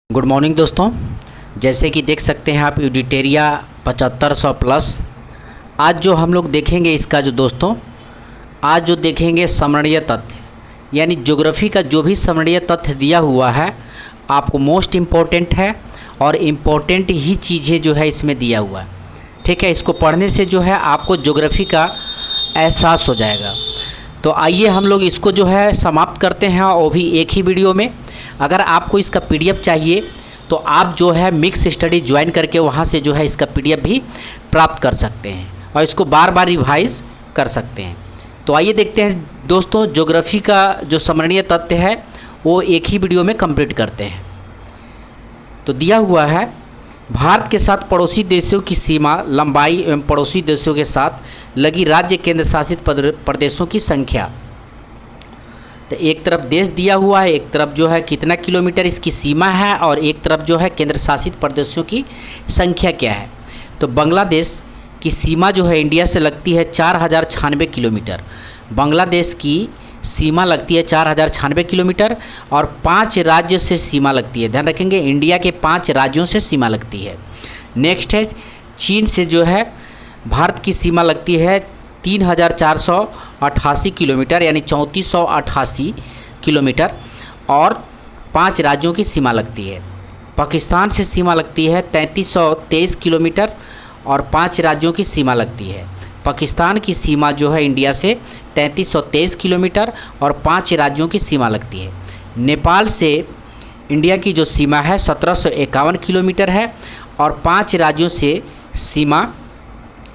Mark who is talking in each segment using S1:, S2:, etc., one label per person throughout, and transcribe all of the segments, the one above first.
S1: Good morning दोस्तों। जैसे कि देख सकते हैं आप यूडिटेरिया 7500 प्लस। आज जो हम लोग देखेंगे इसका जो दोस्तों आज जो देखेंगे समरणीय तथ्य, यानी ज्योग्राफी का जो भी समरणीय तथ्य दिया हुआ है आपको मोस्ट इम्पोर्टेंट है और इम्पोर्टेंट ही चीज़ें जो है इसमें दिया हुआ है। ठीक है, इसको पढ़ने से जो है आपको ज्योग्राफी का एहसास हो जाएगा। तो आइए हम लोग इसको जो है समाप्त करते हैं, वो भी एक ही वीडियो में। अगर आपको इसका पीडीएफ चाहिए तो आप जो है मिक्स स्टडी ज्वाइन करके वहाँ से जो है इसका पीडीएफ भी प्राप्त कर सकते हैं और इसको बार बार रिवाइज कर सकते हैं। तो आइए देखते हैं दोस्तों, ज्योग्राफी का जो समरणीय तथ्य है वो एक ही वीडियो में कंप्लीट करते हैं। तो दिया हुआ है भारत के साथ पड़ोसी देशों की सीमा लंबाई एवं पड़ोसी देशों के साथ लगी राज्य केंद्र शासित प्रदेशों की संख्या। तो एक तरफ देश दिया हुआ है, एक तरफ जो है कितना किलोमीटर इसकी सीमा है और एक तरफ जो है केंद्र शासित प्रदेशों की संख्या क्या है। तो बांग्लादेश की सीमा जो है इंडिया से लगती है 4096 किलोमीटर। बांग्लादेश की सीमा लगती है 4096 किलोमीटर और 5 राज्य से सीमा लगती है। ध्यान रखेंगे, इंडिया के 5 राज्यों से सीमा लगती है। नेक्स्ट है चीन से जो है भारत की सीमा लगती है 3488 किलोमीटर, यानी 3488 किलोमीटर और 5 राज्यों की सीमा लगती है। पाकिस्तान से सीमा लगती है 3323 किलोमीटर और 5 राज्यों की सीमा लगती है। पाकिस्तान की सीमा जो है इंडिया से 3323 किलोमीटर और 5 राज्यों की सीमा लगती है। नेपाल से इंडिया की जो सीमा है 1751 किलोमीटर है और 5 राज्यों से सीमा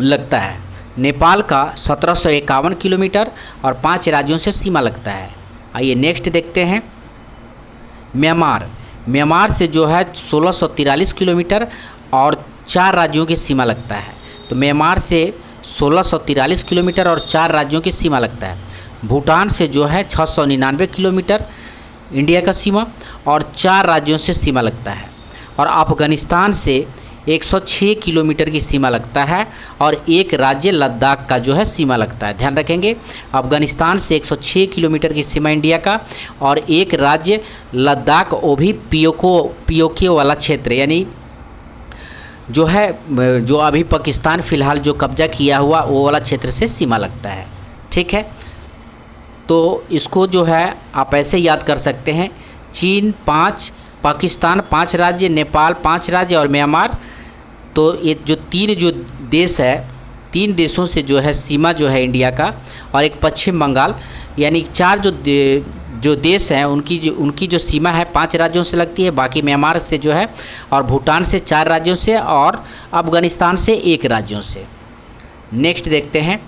S1: लगता है। नेपाल का 1751 किलोमीटर और 5 राज्यों से सीमा लगता है। आइए नेक्स्ट देखते हैं म्यांमार से जो है 1643 किलोमीटर और 4 राज्यों की सीमा लगता है। तो म्यांमार से 1643 किलोमीटर और 4 राज्यों की सीमा लगता है। भूटान से जो है 699 किलोमीटर इंडिया का सीमा और 4 राज्यों से सीमा लगता है। और अफ़गानिस्तान से 106 किलोमीटर की सीमा लगता है और एक राज्य लद्दाख का जो है सीमा लगता है। ध्यान रखेंगे, अफ़गानिस्तान से 106 किलोमीटर की सीमा इंडिया का और एक राज्य लद्दाख, वो भी पीओके वाला क्षेत्र, यानी जो है जो अभी पाकिस्तान फ़िलहाल जो कब्जा किया हुआ वो वाला क्षेत्र से सीमा लगता है। ठीक है, तो इसको जो है आप ऐसे याद कर सकते हैं, चीन 5, पाकिस्तान 5 राज्य, नेपाल 5 राज्य और म्यांमार। तो ये जो 3 जो देश है, 3 देशों से जो है सीमा जो है इंडिया का और एक पश्चिम बंगाल, यानी 4 जो देश हैं उनकी जो सीमा है 5 राज्यों से लगती है। बाकी म्यांमार से जो है और भूटान से 4 राज्यों से और अफ़गानिस्तान से 1 राज्यों से। नेक्स्ट देखते हैं,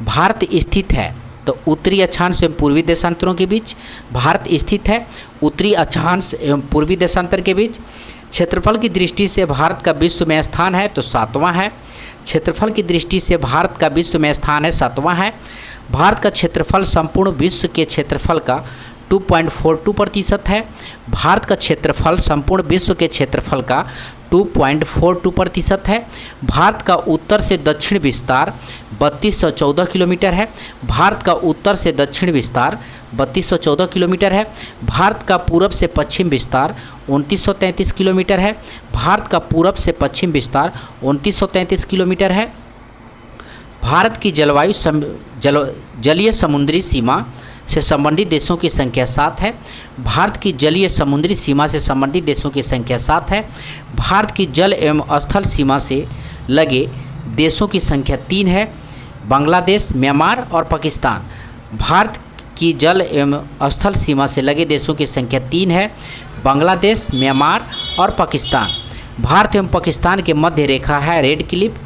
S1: भारत स्थित है तो उत्तरी अक्षांश एवं पूर्वी देशांतरों के बीच। भारत स्थित है उत्तरी अक्षांश एवं पूर्वी देशांतर के बीच। क्षेत्रफल की दृष्टि से भारत का विश्व में स्थान है तो 7वां है। क्षेत्रफल की दृष्टि से भारत का विश्व में स्थान है 7वां है। भारत का क्षेत्रफल संपूर्ण विश्व के क्षेत्रफल का 2.42% है। भारत का क्षेत्रफल संपूर्ण विश्व के क्षेत्रफल का 2.42% है। भारत का उत्तर से दक्षिण विस्तार 3214 किलोमीटर है। भारत का उत्तर से दक्षिण विस्तार 3214 किलोमीटर है। भारत का पूरब से पश्चिम विस्तार 2933 किलोमीटर है। भारत का पूरब से पश्चिम विस्तार 2933 किलोमीटर है। भारत की जलीय समुद्री सीमा से संबंधित देशों की संख्या 7 है। भारत की जलीय समुद्री सीमा से संबंधित देशों की संख्या 7 है। भारत की जल एवं स्थल सीमा से लगे देशों की संख्या 3 है, बांग्लादेश, म्यांमार और पाकिस्तान। भारत की जल एवं स्थल सीमा से लगे देशों की संख्या 3 है, बांग्लादेश, म्यांमार और पाकिस्तान। भारत एवं पाकिस्तान के मध्य रेखा है रेड क्लिफ,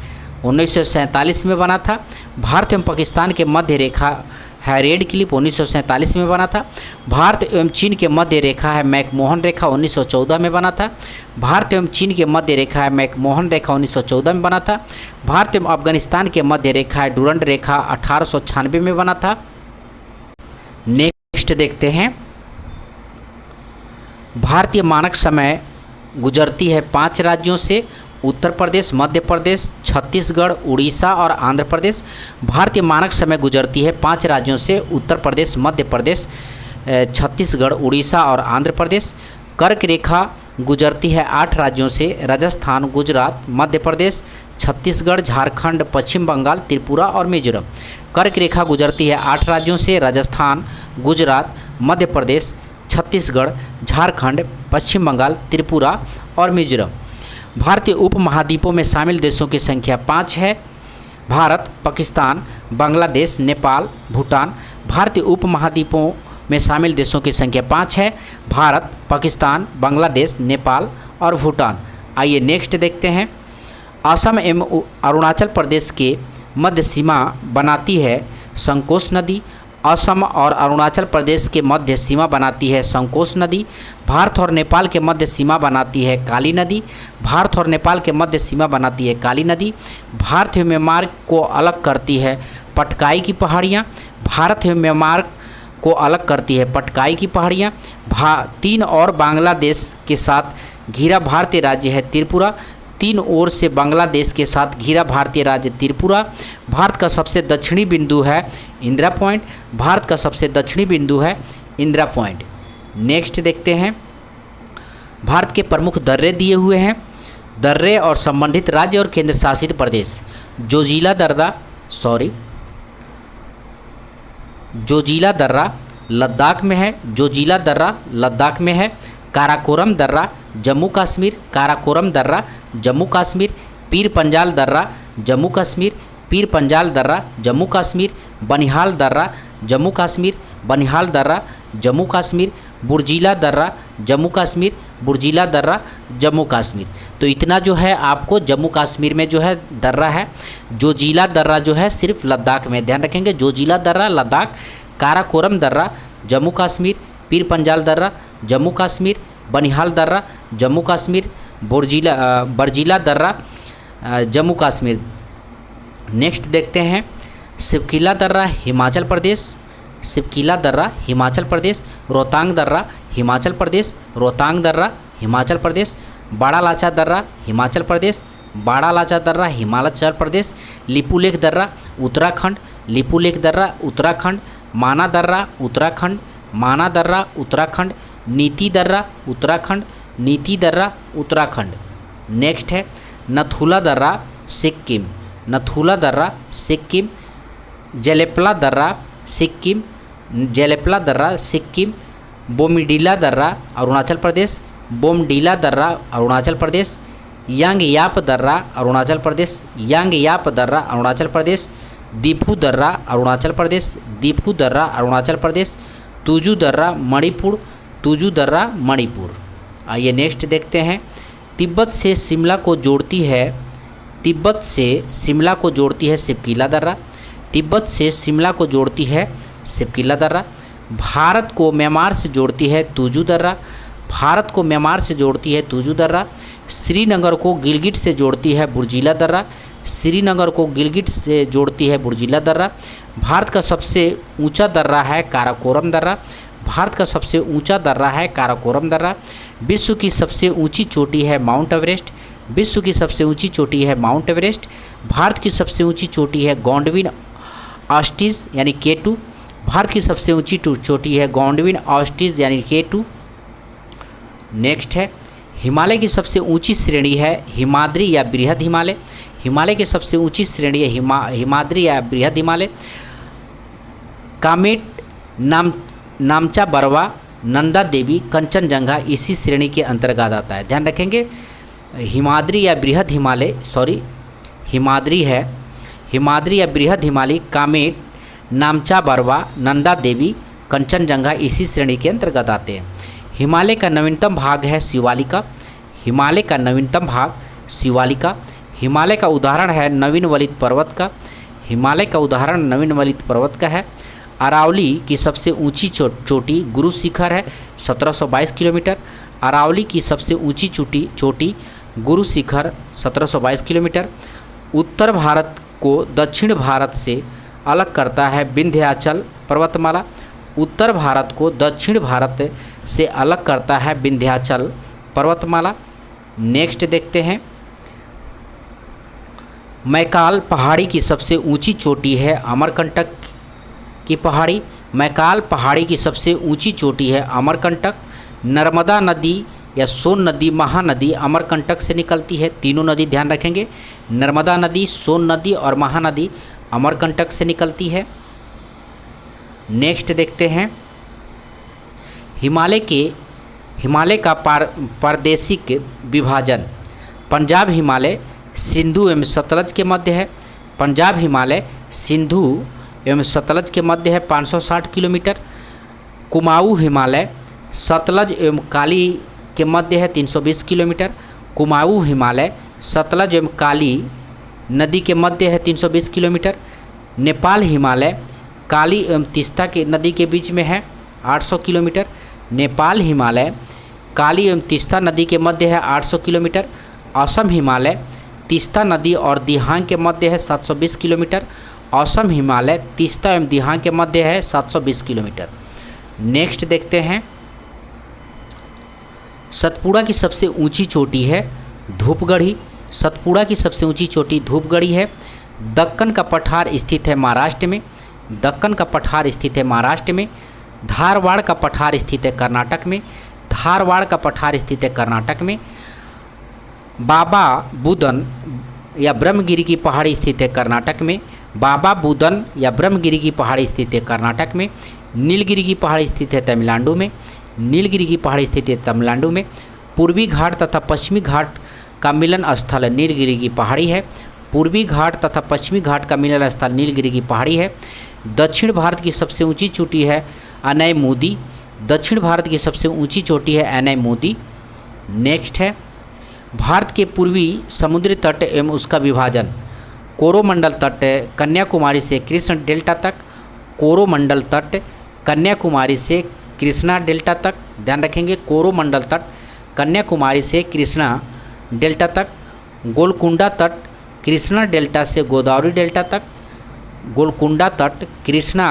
S1: 1947 में बना था। भारत एवं पाकिस्तान के मध्य रेखा है रेड क्लिफ, 1947 में बना था। भारत एवं चीन के मध्य रेखा है मैकमोहन रेखा, 1914 में बना था। भारत एवं चीन के मध्य रेखा है मैकमोहन रेखा, 1914 में बना था। भारत एवं अफगानिस्तान के मध्य रेखा है डुरंड रेखा, 1896 में बना था। नेक्स्ट देखते हैं, भारतीय मानक समय गुजरती है 5 राज्यों से, उत्तर प्रदेश, मध्य प्रदेश, छत्तीसगढ़, उड़ीसा और आंध्र प्रदेश। भारतीय मानक समय गुजरती है 5 राज्यों से, उत्तर प्रदेश, मध्य प्रदेश, छत्तीसगढ़, उड़ीसा और आंध्र प्रदेश। कर्क रेखा गुजरती है 8 राज्यों से, राजस्थान, गुजरात, मध्य प्रदेश, छत्तीसगढ़, झारखंड, पश्चिम बंगाल, त्रिपुरा और मिजोरम। कर्क रेखा गुजरती है 8 राज्यों से, राजस्थान, गुजरात, मध्य प्रदेश, छत्तीसगढ़, झारखंड, पश्चिम बंगाल, त्रिपुरा और मिजोरम। भारतीय उपमहाद्वीपों में शामिल देशों की संख्या 5 है। भारत, पाकिस्तान, बांग्लादेश, नेपाल, भूटान। भारतीय उपमहाद्वीपों में शामिल देशों की संख्या 5 है। भारत, पाकिस्तान, बांग्लादेश, नेपाल और भूटान। आइए नेक्स्ट देखते हैं। असम एवं अरुणाचल प्रदेश के मध्य सीमा बनाती है संकोच नदी। असम और अरुणाचल प्रदेश के मध्य सीमा बनाती है संकोच नदी। भारत और नेपाल के मध्य सीमा बनाती है काली नदी। भारत और नेपाल के मध्य सीमा बनाती है काली नदी। भारत एवं म्यांमार को अलग करती है पटकाई की पहाड़ियाँ। भारत एवं म्यांमार को अलग करती है पटकाई की पहाड़ियाँ। 3 और बांग्लादेश के साथ घिरा भारतीय राज्य है त्रिपुरा। 3 ओर से बांग्लादेश के साथ घिरा भारतीय राज्य त्रिपुरा। भारत का सबसे दक्षिणी बिंदु है इंदिरा पॉइंट। भारत का सबसे दक्षिणी बिंदु है इंदिरा पॉइंट। नेक्स्ट देखते हैं। भारत के प्रमुख दर्रे दिए हुए हैं। दर्रे और संबंधित राज्य और केंद्र शासित प्रदेश। जोजिला दर्रा लद्दाख में है। जोजिला दर्रा लद्दाख में है। काराकोरम दर्रा जम्मू कश्मीर। काराकोरम दर्रा जम्मू कश्मीर। पीर पंजाल दर्रा जम्मू कश्मीर। पीर पंजाल दर्रा जम्मू कश्मीर। बनिहाल दर्रा जम्मू कश्मीर। बनिहाल दर्रा जम्मू कश्मीर। बुर्जिला दर्रा जम्मू कश्मीर। बुर्जिला दर्रा जम्मू कश्मीर। तो इतना जो है आपको जम्मू कश्मीर में जो है दर्रा है। जोजिला दर्रा जो है सिर्फ लद्दाख में, ध्यान रखेंगे। जोजिला दर्रा लद्दाख। काराकोरम दर्रा जम्मू कश्मीर। पीर पंजाल दर्रा जम्मू कश्मीर। बनिहाल दर्रा जम्मू कश्मीर। बर्जिला दर्रा जम्मू कश्मीर। नेक्स्ट देखते हैं। सिपकिला दर्रा हिमाचल प्रदेश। सिपकिला दर्रा हिमाचल प्रदेश। रोहतांग दर्रा हिमाचल प्रदेश। रोहतांग दर्रा हिमाचल प्रदेश। बाड़ा लाचा दर्रा हिमाचल प्रदेश। बाड़ा लाचा दर्रा हिमाचल प्रदेश। लिपुलेख दर्रा उत्तराखंड। लिपुलेख दर्रा उत्तराखंड। माना दर्रा उत्तराखंड। माना दर्रा उत्तराखंड। नीति दर्रा उत्तराखंड। नीति दर्रा उत्तराखंड। नेक्स्ट है नथुला दर्रा सिक्किम। नथुला दर्रा सिक्किम। जेलेपला दर्रा सिक्किम। जेलेपला दर्रा सिक्किम। बोमडीला दर्रा अरुणाचल प्रदेश। बोमडीला दर्रा अरुणाचल प्रदेश। यांगयाप दर्रा अरुणाचल प्रदेश। यांगयाप दर्रा अरुणाचल प्रदेश। दीफू दर्रा अरुणाचल प्रदेश। दीफू दर्रा अरुणाचल प्रदेश। तुजू दर्रा मणिपुर। तुजू दर्रा मणिपुर। आइए नेक्स्ट देखते हैं। तिब्बत से शिमला को जोड़ती है। तिब्बत से शिमला को जोड़ती है सिपकिला दर्रा। तिब्बत से शिमला को जोड़ती है सिपकिला दर्रा। भारत को म्यांमार से जोड़ती है तुजू दर्रा। भारत को म्यांमार से जोड़ती है तुजू दर्रा। श्रीनगर को गिलगिट से जोड़ती है बुर्जिला दर्रा। श्रीनगर को गिलगिट से जोड़ती है बुर्जिला दर्रा। भारत का सबसे ऊंचा दर्रा है काराकोरम दर्रा। भारत का सबसे ऊंचा दर्रा है काराकोरम दर्रा। विश्व की सबसे ऊंची चोटी है माउंट एवरेस्ट। विश्व की सबसे ऊंची चोटी है माउंट एवरेस्ट। भारत की सबसे ऊंची चोटी है गॉडविन ऑस्टिस यानी K2। भारत की सबसे ऊंची चोटी है गॉडविन ऑस्टिस यानी K2। नेक्स्ट है हिमालय की सबसे ऊंची श्रेणी है हिमाद्री या बृहद हिमालय। हिमालय की सबसे ऊंची श्रेणी है हिमाद्री या बृहद हिमालय। कामेट नामचा बरवा नंदा देवी कंचनजंगा इसी श्रेणी के अंतर्गत आता है। ध्यान रखेंगे हिमाद्री या बृहद हिमालय हिमाद्री है। हिमाद्री या बृहद हिमालय कामेट नामचा बरवा नंदा देवी कंचनजंगा इसी श्रेणी के अंतर्गत आते हैं। हिमालय का नवीनतम भाग है शिवालिका। हिमालय का नवीनतम भाग शिवालिका। हिमालय का उदाहरण है नवीन वलित पर्वत का। हिमालय का उदाहरण नवीन वलित पर्वत का है। अरावली की सबसे ऊंची चोटी गुरु शिखर है 1722 किलोमीटर। अरावली की सबसे ऊंची चोटी गुरु शिखर 1722 किलोमीटर। उत्तर भारत को दक्षिण भारत से अलग करता है विंध्याचल पर्वतमाला। उत्तर भारत को दक्षिण भारत से अलग करता है विंध्याचल पर्वतमाला। नेक्स्ट देखते हैं। मैकाल पहाड़ी की सबसे ऊंची चोटी है अमरकंटक की पहाड़ी। मैकाल पहाड़ी की सबसे ऊंची चोटी है अमरकंटक। नर्मदा नदी या सोन नदी, महानदी अमरकंटक से निकलती है। तीनों नदी ध्यान रखेंगे, नर्मदा नदी, सोन नदी और महानदी अमरकंटक से निकलती है। नेक्स्ट देखते हैं, हिमालय का प्रादेशिक विभाजन। पंजाब हिमालय सिंधु एवं सतलज के मध्य है। पंजाब हिमालय सिंधु एवं सतलज के मध्य है 560 किलोमीटर। कुमाऊँ हिमालय सतलज एवं काली के मध्य है 320 किलोमीटर। कुमाऊँ हिमालय सतलज एवं काली नदी के मध्य है 320 किलोमीटर। नेपाल हिमालय काली एवं तीस्ता के नदी के बीच में है 800 किलोमीटर। नेपाल हिमालय काली एवं तीस्ता नदी के मध्य है 800 किलोमीटर। असम हिमालय तीस्ता नदी और दिहांग के मध्य है 720 किलोमीटर। असम हिमालय तीस्ता एवं दिहांग के मध्य है 720 किलोमीटर। नेक्स्ट देखते हैं, सतपुड़ा की सबसे ऊंची चोटी है धूपगढ़ी। सतपुड़ा की सबसे ऊंची चोटी धूपगढ़ी है। दक्कन का पठार स्थित है महाराष्ट्र में। दक्कन का पठार स्थित है महाराष्ट्र में। धारवाड़ का पठार स्थित है कर्नाटक में। धारवाड़ का पठार स्थित है कर्नाटक में। बाबा बुदन या ब्रह्मगिरी की पहाड़ी स्थित है कर्नाटक में। बाबा बुदन या ब्रह्मगिरी की पहाड़ी स्थित है कर्नाटक में। नीलगिरी की पहाड़ी स्थित है तमिलनाडु में। नीलगिरी की पहाड़ी स्थित है तमिलनाडु में। पूर्वी घाट तथा पश्चिमी घाट का मिलन स्थल नीलगिरी की पहाड़ी है। पूर्वी घाट तथा पश्चिमी घाट का मिलन स्थल नीलगिरी की पहाड़ी है। दक्षिण भारत की सबसे ऊंची चोटी है अनैमोदी। दक्षिण भारत की सबसे ऊंची चोटी है अनैमोदी। नेक्स्ट है, भारत के पूर्वी समुद्री तट एवं उसका विभाजन। कोरोमंडल तट कन्याकुमारी से कृष्ण डेल्टा तक। कोरोमंडल तट कन्याकुमारी से कृष्णा डेल्टा तक, ध्यान रखेंगे, कोरोमंडल तट कन्याकुमारी से कृष्णा डेल्टा तक। गोलकुंडा तट कृष्णा डेल्टा से गोदावरी डेल्टा तक। गोलकुंडा तट कृष्णा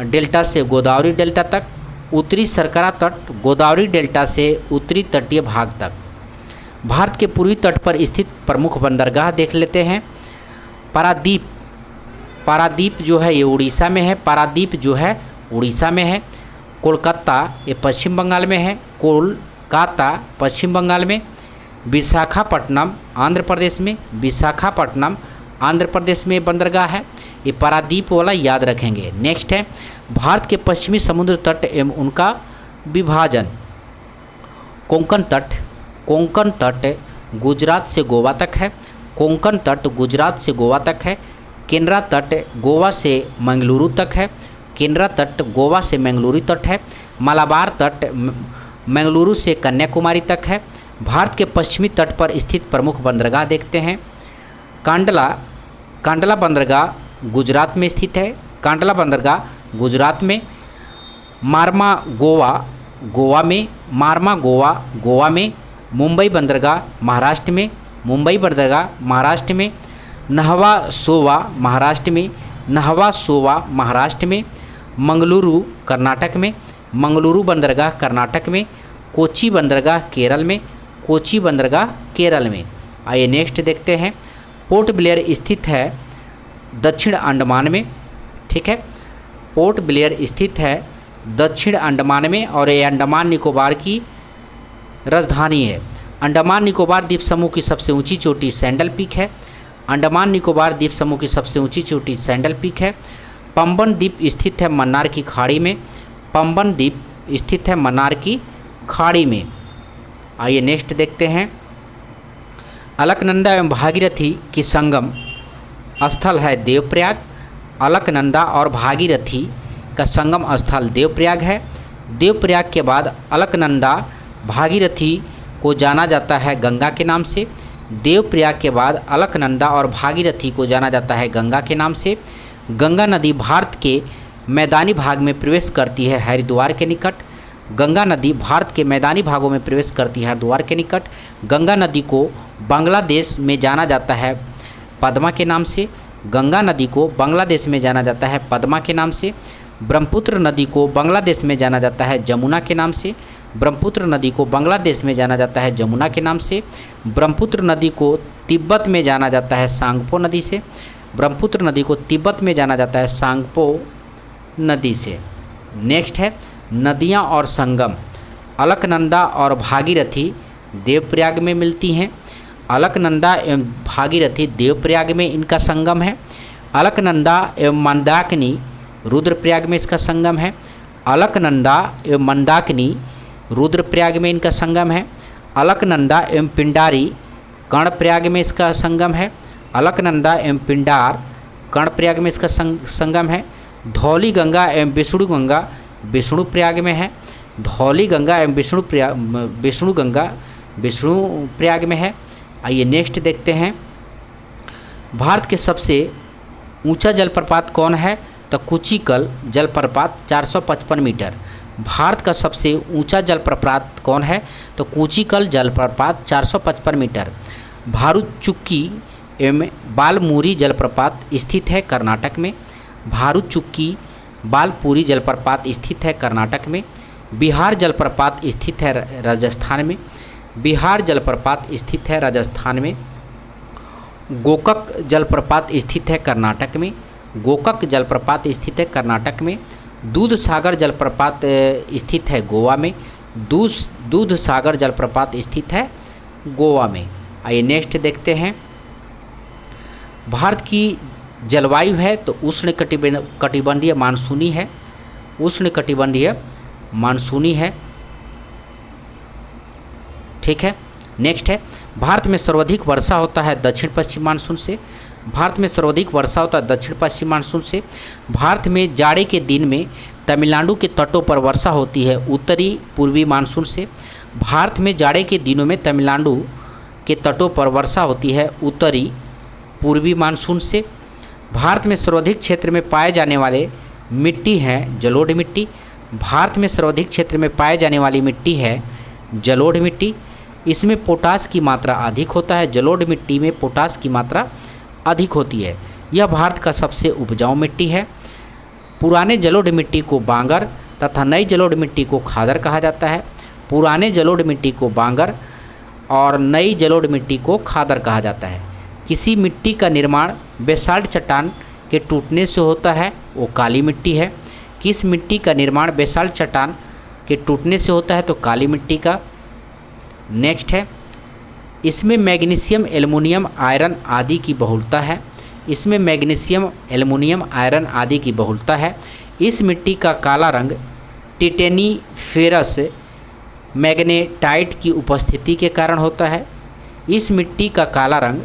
S1: डेल्टा से गोदावरी डेल्टा तक। उत्तरी सरकरा तट गोदावरी डेल्टा से उत्तरी तटीय भाग तक। भारत के पूर्वी तट पर स्थित प्रमुख बंदरगाह देख लेते हैं। पारादीप, पारादीप जो है ये उड़ीसा में है। पारादीप जो है उड़ीसा में है। कोलकाता ये पश्चिम बंगाल में है। कोलकाता पश्चिम बंगाल में। विशाखापट्टनम आंध्र प्रदेश में। विशाखापट्टनम आंध्र प्रदेश में बंदरगाह है। ये पारादीप वाला याद रखेंगे। नेक्स्ट है, भारत के पश्चिमी समुद्र तट एवं उनका विभाजन। कोंकण तट, कोंकण तट गुजरात से गोवा तक है। कोंकण तट गुजरात से गोवा तक है। केनरा तट गोवा से मंगलुरु तक है। केनरा तट गोवा से मंगलुरु तट है। मलाबार तट मंगलुरु से कन्याकुमारी तक है। भारत के पश्चिमी तट पर स्थित प्रमुख बंदरगाह देखते हैं। कांडला, कांडला बंदरगाह गुजरात में स्थित है। कांडला बंदरगाह गुजरात में। मारमा गोवा गोवा में। मारमा गोवा गोवा में। मुंबई बंदरगाह महाराष्ट्र में। मुंबई बंदरगाह महाराष्ट्र में। नहवा सोवा महाराष्ट्र में। नहवा सोवा महाराष्ट्र में। मंगलुरु कर्नाटक में। मंगलुरु बंदरगाह कर्नाटक में। कोची बंदरगाह केरल में। कोची बंदरगाह केरल में। आइए नेक्स्ट देखते हैं, पोर्ट ब्लेयर स्थित है दक्षिण अंडमान में। ठीक है, पोर्ट ब्लेयर स्थित है दक्षिण अंडमान में और ये अंडमान निकोबार की राजधानी है। अंडमान निकोबार द्वीप समूह की सबसे ऊंची चोटी सैंडल पीक है। अंडमान निकोबार द्वीप समूह की सबसे ऊंची चोटी सैंडल पीक है। पंबन द्वीप स्थित है मन्नार की खाड़ी में। पंबन द्वीप स्थित है मन्नार की खाड़ी में। आइए नेक्स्ट देखते हैं, अलकनंदा एवं भागीरथी की संगम स्थल है देवप्रयाग। अलकनंदा और भागीरथी का संगम स्थल देवप्रयाग है। देवप्रयाग के बाद अलकनंदा भागीरथी को जाना जाता है गंगा के नाम से। देवप्रयाग के बाद अलकनंदा और भागीरथी को जाना जाता है गंगा के नाम से। गंगा नदी भारत के मैदानी भाग में प्रवेश करती है हरिद्वार के निकट। गंगा नदी भारत के मैदानी भागों में प्रवेश करती है हरिद्वार के निकट। गंगा नदी को बांग्लादेश में जाना जाता है पद्मा के नाम से। गंगा नदी को बांग्लादेश में जाना जाता है पद्मा के नाम से। ब्रह्मपुत्र नदी को बांग्लादेश में जाना जाता है जमुना के नाम से। ब्रह्मपुत्र नदी को बांग्लादेश में जाना जाता है जमुना के नाम से। ब्रह्मपुत्र नदी को तिब्बत में जाना जाता है सांगपो नदी से। ब्रह्मपुत्र नदी को तिब्बत में जाना जाता है सांगपो नदी से। नेक्स्ट है, नदियाँ और संगम। अलकनंदा और भागीरथी देवप्रयाग में मिलती हैं। अलकनंदा एवं भागीरथी देवप्रयाग में इनका संगम है। अलकनंदा एवं मंदाकिनी रुद्रप्रयाग में इसका संगम है। अलकनंदा एवं मंदाकिनी रुद्रप्रयाग में इनका संगम है। अलकनंदा एवं पिंडारी कर्णप्रयाग में इसका संगम है। अलकनंदा एवं पिंडार कर्णप्रयाग में इसका संगम है। धौली गंगा एवं विष्णु गंगा विष्णुप्रयाग में है। धौली गंगा एवं विष्णु गंगा विष्णुप्रयाग में है। आइए नेक्स्ट देखते हैं, भारत के सबसे ऊंचा जलप्रपात कौन है? तो कुचिकल जलप्रपात 455 मीटर। भारत का सबसे ऊंचा जलप्रपात कौन है? तो कुचिकल जलप्रपात 455 मीटर। भारुचुक्की एवं बालमुरी जलप्रपात स्थित है कर्नाटक में। भारुचुक्की बालपुरी जलप्रपात स्थित है कर्नाटक में। बिहार जलप्रपात स्थित है राजस्थान में। बिहार जलप्रपात स्थित है राजस्थान में। गोकक जलप्रपात स्थित है कर्नाटक में। गोकक जलप्रपात स्थित है कर्नाटक में। दूध सागर जलप्रपात स्थित है गोवा में। दूध सागर जलप्रपात स्थित है गोवा में। आइए नेक्स्ट देखते हैं, भारत की जलवायु है तो उष्णकटिबंधीय मानसूनी है। उष्णकटिबंधीय मानसूनी है, ठीक है। नेक्स्ट है, भारत में सर्वाधिक वर्षा होता है दक्षिण पश्चिम मानसून से। भारत में सर्वाधिक वर्षा होता है दक्षिण पश्चिम मानसून से। भारत में जाड़े के दिन में तमिलनाडु के तटों पर वर्षा होती है उत्तरी पूर्वी मानसून से। भारत में जाड़े के दिनों में तमिलनाडु के तटों पर वर्षा होती है उत्तरी पूर्वी मानसून से। भारत में सर्वाधिक क्षेत्र में पाए जाने वाले मिट्टी है जलोढ़ मिट्टी। भारत में सर्वाधिक क्षेत्र में पाए जाने वाली मिट्टी है जलोढ़ मिट्टी। इसमें पोटास की मात्रा अधिक होता है। जलोढ़ मिट्टी में पोटास की मात्रा अधिक होती है। यह भारत का सबसे उपजाऊ मिट्टी है। पुराने जलोढ़ मिट्टी को बांगर तथा नई जलोढ़ मिट्टी को खादर कहा जाता है। पुराने जलोढ़ मिट्टी को बांगर और नई जलोढ़ मिट्टी को खादर कहा जाता है। किसी मिट्टी का निर्माण बेसाल्ट चट्टान के टूटने से होता है, वो काली मिट्टी है। किस मिट्टी का निर्माण बेसाल्ट चट्टान के टूटने से होता है? तो काली मिट्टी का। नेक्स्ट है, इसमें मैग्नीशियम एल्युमिनियम आयरन आदि की बहुलता है। इसमें मैग्नीशियम एल्युमिनियम आयरन आदि की बहुलता है। इस मिट्टी का काला रंग टिटेनीफेरस मैग्नेटाइट की उपस्थिति के कारण होता है। इस मिट्टी का काला रंग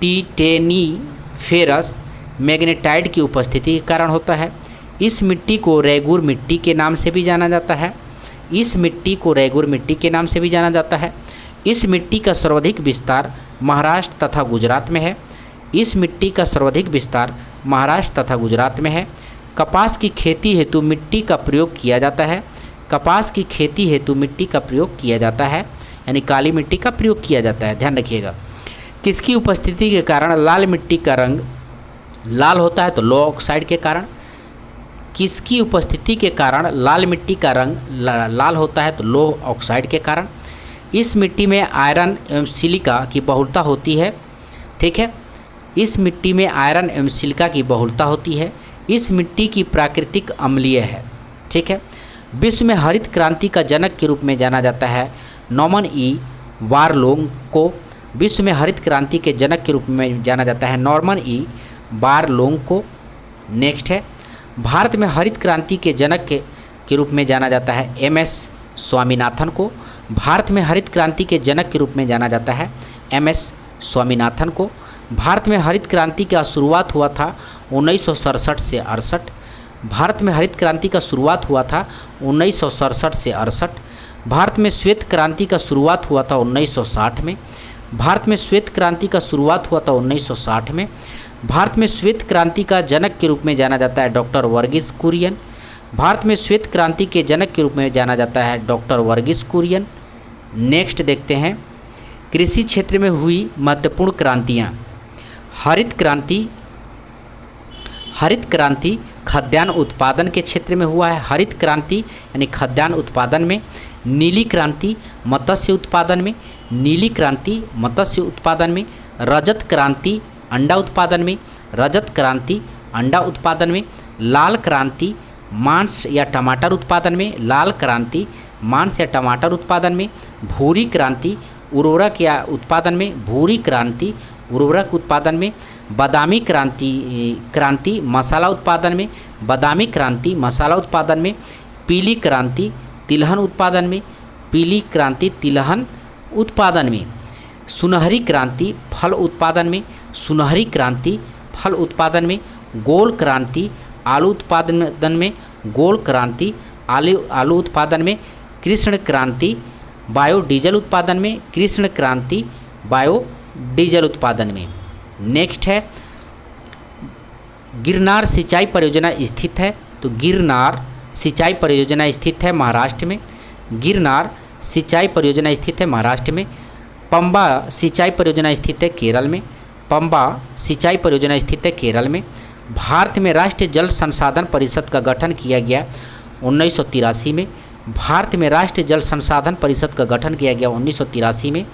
S1: टिटेनीफेरस मैग्नेटाइट की उपस्थिति के कारण होता है। इस मिट्टी को रेगुर मिट्टी के नाम से भी जाना जाता है। इस मिट्टी को रेगुर मिट्टी के नाम से भी जाना जाता है। इस मिट्टी का सर्वाधिक विस्तार महाराष्ट्र तथा गुजरात में है। इस मिट्टी का सर्वाधिक विस्तार महाराष्ट्र तथा गुजरात में है। कपास की खेती हेतु मिट्टी का प्रयोग किया जाता है। कपास की खेती हेतु मिट्टी का प्रयोग किया जाता है, यानी काली मिट्टी का प्रयोग किया जाता है, ध्यान रखिएगा। किसकी उपस्थिति के कारण लाल मिट्टी का रंग लाल होता है? तो लो ऑक्साइड के कारण। किसकी उपस्थिति के कारण लाल मिट्टी का रंग लाल होता है? तो लो ऑक्साइड के कारण। इस मिट्टी में आयरन एवं सिलिका की बहुलता होती है, ठीक है। इस मिट्टी में आयरन एवं सिलिका की बहुलता होती है। इस मिट्टी की प्राकृतिक अम्लीय है, ठीक है। विश्व में हरित क्रांति का जनक के रूप में जाना जाता है नॉर्मन ई बारलोग को। विश्व में हरित क्रांति के जनक के रूप में जाना जाता है नॉर्मन ई बारलोग को। नेक्स्ट है, भारत में हरित क्रांति के जनक के रूप में जाना जाता है एम.एस. स्वामीनाथन को। भारत में हरित क्रांति के जनक के रूप में जाना जाता है एम.एस. स्वामीनाथन को। भारत में हरित क्रांति का शुरुआत हुआ था 1967 से 68। भारत में हरित क्रांति का शुरुआत हुआ था 1967 से 68। भारत में श्वेत क्रांति का शुरुआत हुआ था 1960 में। भारत में श्वेत क्रांति का शुरुआत हुआ था 1960 में। भारत में श्वेत क्रांति का जनक के रूप में जाना जाता है डॉक्टर वर्गीस कुरियन। भारत में श्वेत क्रांति के जनक के रूप में जाना जाता है डॉक्टर वर्गीस कुरियन। नेक्स्ट देखते हैं, कृषि क्षेत्र में हुई महत्वपूर्ण क्रांतियाँ। हरित क्रांति खाद्यान्न उत्पादन के क्षेत्र में हुआ है। हरित क्रांति यानी खाद्यान्न उत्पादन में। नीली क्रांति मत्स्य उत्पादन में। नीली क्रांति मत्स्य उत्पादन में। रजत क्रांति अंडा उत्पादन में। रजत क्रांति अंडा उत्पादन में। लाल क्रांति मांस या टमाटर उत्पादन में। लाल क्रांति मांस या टमाटर उत्पादन में, भूरी क्रांति उर्वरक या उत्पादन में, भूरी क्रांति उर्वरक उत्पादन में, बादामी क्रांति मसाला उत्पादन में, बादामी क्रांति मसाला उत्पादन में, पीली क्रांति तिलहन उत्पादन में, पीली क्रांति तिलहन उत्पादन में, सुनहरी क्रांति फल उत्पादन में, सुनहरी क्रांति फल उत्पादन में, गोल क्रांति आलू उत्पादन में, गोल क्रांति आलू उत्पादन में, कृष्ण क्रांति बायोडीजल उत्पादन में, कृष्ण क्रांति बायोडीजल उत्पादन में। नेक्स्ट है गिरनार सिंचाई परियोजना स्थित है, तो गिरनार सिंचाई परियोजना स्थित है महाराष्ट्र में, गिरनार सिंचाई परियोजना स्थित है महाराष्ट्र में। पंबा सिंचाई परियोजना स्थित है केरल में, पंबा सिंचाई परियोजना स्थित है केरल में। भारत में राष्ट्रीय जल संसाधन परिषद का गठन किया गया 1983 में, भारत में राष्ट्रीय जल संसाधन परिषद का गठन किया गया 1983 में।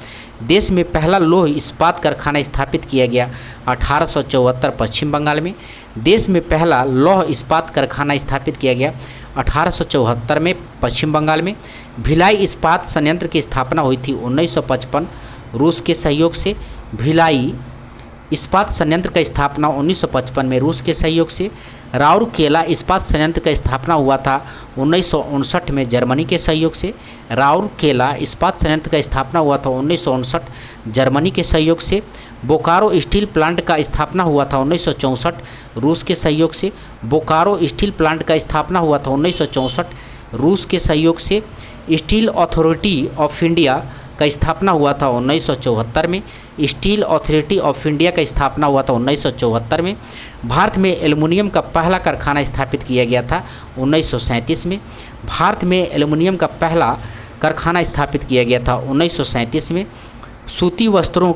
S1: देश में पहला लौह इस्पात कारखाना स्थापित किया गया 1874 पश्चिम बंगाल में, देश में पहला लौह इस्पात कारखाना स्थापित किया गया 1874 में पश्चिम बंगाल में। भिलाई इस्पात संयंत्र की स्थापना हुई थी 1955 रूस के सहयोग से, भिलाई इस्पात संयंत्र का स्थापना 1955 में रूस के सहयोग से। राउरकेला इस्पात संयंत्र का स्थापना हुआ था 1959 में जर्मनी के सहयोग से, राउरकेला इस्पात संयंत्र का स्थापना हुआ था 1959 जर्मनी के सहयोग से। बोकारो स्टील प्लांट का स्थापना हुआ था 1964 रूस के सहयोग से, बोकारो स्टील प्लांट का स्थापना हुआ था 1964 रूस के सहयोग से। स्टील अथॉरिटी ऑफ इंडिया का स्थापना हुआ था 1974 में, स्टील अथॉरिटी ऑफ इंडिया का स्थापना हुआ था 1974 में। भारत में एल्युमिनियम का पहला कारखाना स्थापित किया गया था 1937 में, भारत में एल्युमिनियम का पहला कारखाना स्थापित किया गया था 1937 में। सूती वस्त्रों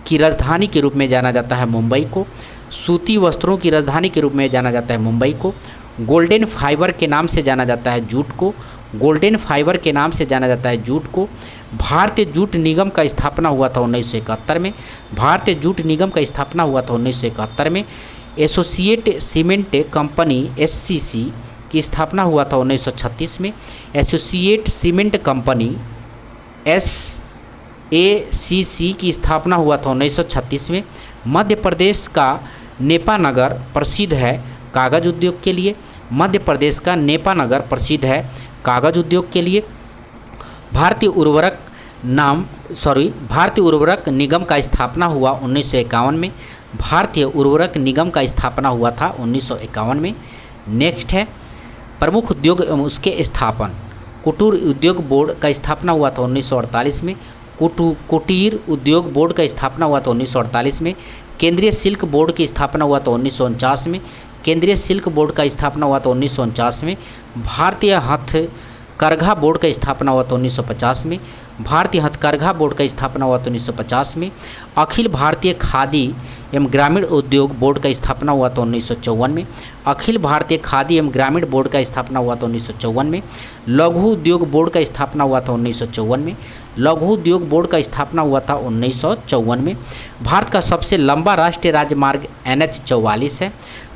S1: की राजधानी के रूप में जाना जाता है मुंबई को, सूती वस्त्रों की राजधानी के रूप में जाना जाता है मुंबई को। गोल्डन फाइबर के नाम से जाना जाता है जूट को, गोल्डन फाइबर के नाम से जाना जाता है जूट को। भारतीय जूट निगम का स्थापना हुआ था 1971 में, भारतीय जूट निगम का स्थापना हुआ था 1971 में। एसोसिएट सीमेंट कंपनी एससीसी की स्थापना हुआ था 1936 में, एसोसिएट सीमेंट कंपनी एसएसीसी की स्थापना हुआ था 1936 में। मध्य प्रदेश का नेपानगर प्रसिद्ध है कागज़ उद्योग के लिए, मध्य प्रदेश का नेपानगर प्रसिद्ध है कागज़ उद्योग के लिए। भारतीय उर्वरक निगम का स्थापना हुआ 1951 में, भारतीय उर्वरक निगम का स्थापना हुआ था 1951 में। नेक्स्ट है प्रमुख उद्योग एवं उसके स्थापन, कुटीर उद्योग बोर्ड का स्थापना हुआ था 1948 में, कुटीर उद्योग बोर्ड का स्थापना हुआ था 1948 में। केंद्रीय सिल्क बोर्ड की स्थापना हुआ था 1949 में, केंद्रीय सिल्क बोर्ड का स्थापना हुआ था 1949 में। भारतीय हथकरघा बोर्ड का स्थापना हुआ था 1950 में, भारतीय हथकरघा बोर्ड का स्थापना हुआ था 1950 में। अखिल भारतीय खादी एवं ग्रामीण उद्योग बोर्ड का स्थापना हुआ था 1954 में, अखिल भारतीय खादी एवं ग्रामीण बोर्ड का स्थापना हुआ था 1954 में। लघु उद्योग बोर्ड का स्थापना हुआ था 1954 में, लघु उद्योग बोर्ड का स्थापना हुआ था 1954 में। भारत का सबसे लंबा राष्ट्रीय राजमार्ग NH-44 है,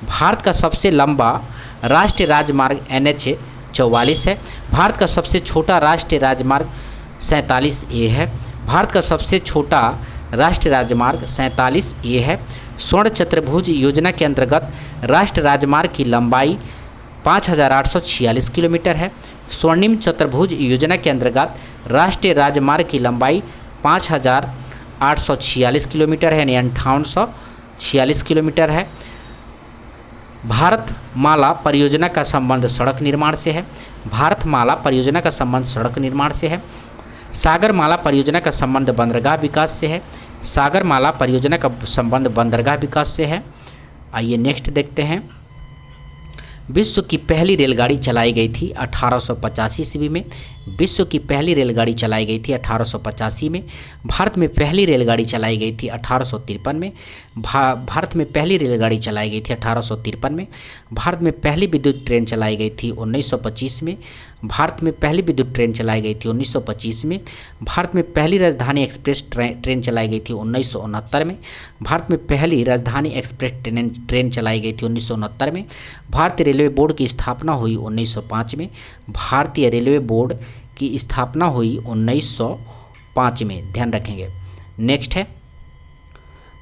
S1: भारत का सबसे लंबा राष्ट्रीय राजमार्ग NH-44 है। भारत का सबसे छोटा राष्ट्रीय राजमार्ग 47A है, भारत का सबसे छोटा राष्ट्रीय राजमार्ग 47A है। स्वर्ण चतुर्भुज योजना के अंतर्गत राष्ट्रीय राजमार्ग की लंबाई 5846 किलोमीटर है। स्वर्णिम चतुर्भुज योजना के अंतर्गत राष्ट्रीय राजमार्ग की लंबाई 5846 किलोमीटर है, यानी 5846 किलोमीटर है। भारतमाला परियोजना का संबंध सड़क निर्माण से है, भारतमाला परियोजना का संबंध सड़क निर्माण से है। सागरमाला परियोजना का संबंध बंदरगाह विकास से है, सागरमाला परियोजना का संबंध बंदरगाह विकास से है। आइए नेक्स्ट देखते हैं। विश्व की पहली रेलगाड़ी चलाई गई थी 1885 ईस्वी में, विश्व की पहली रेलगाड़ी चलाई गई थी 1885 में। भारत में पहली रेलगाड़ी चलाई गई थी 1853 में, भारत में पहली रेलगाड़ी चलाई गई थी 1853 में। भारत में पहली विद्युत ट्रेन चलाई गई थी 1925 में, भारत में पहली विद्युत ट्रेन चलाई गई थी 1925 में। भारत में पहली राजधानी एक्सप्रेस ट्रेन चलाई गई थी 1969 में, भारत में पहली राजधानी एक्सप्रेस ट्रेन चलाई गई थी 1969 में। भारतीय रेलवे बोर्ड की स्थापना हुई 1905 में, भारतीय रेलवे बोर्ड की स्थापना हुई 1905 में, ध्यान रखेंगे। नेक्स्ट है,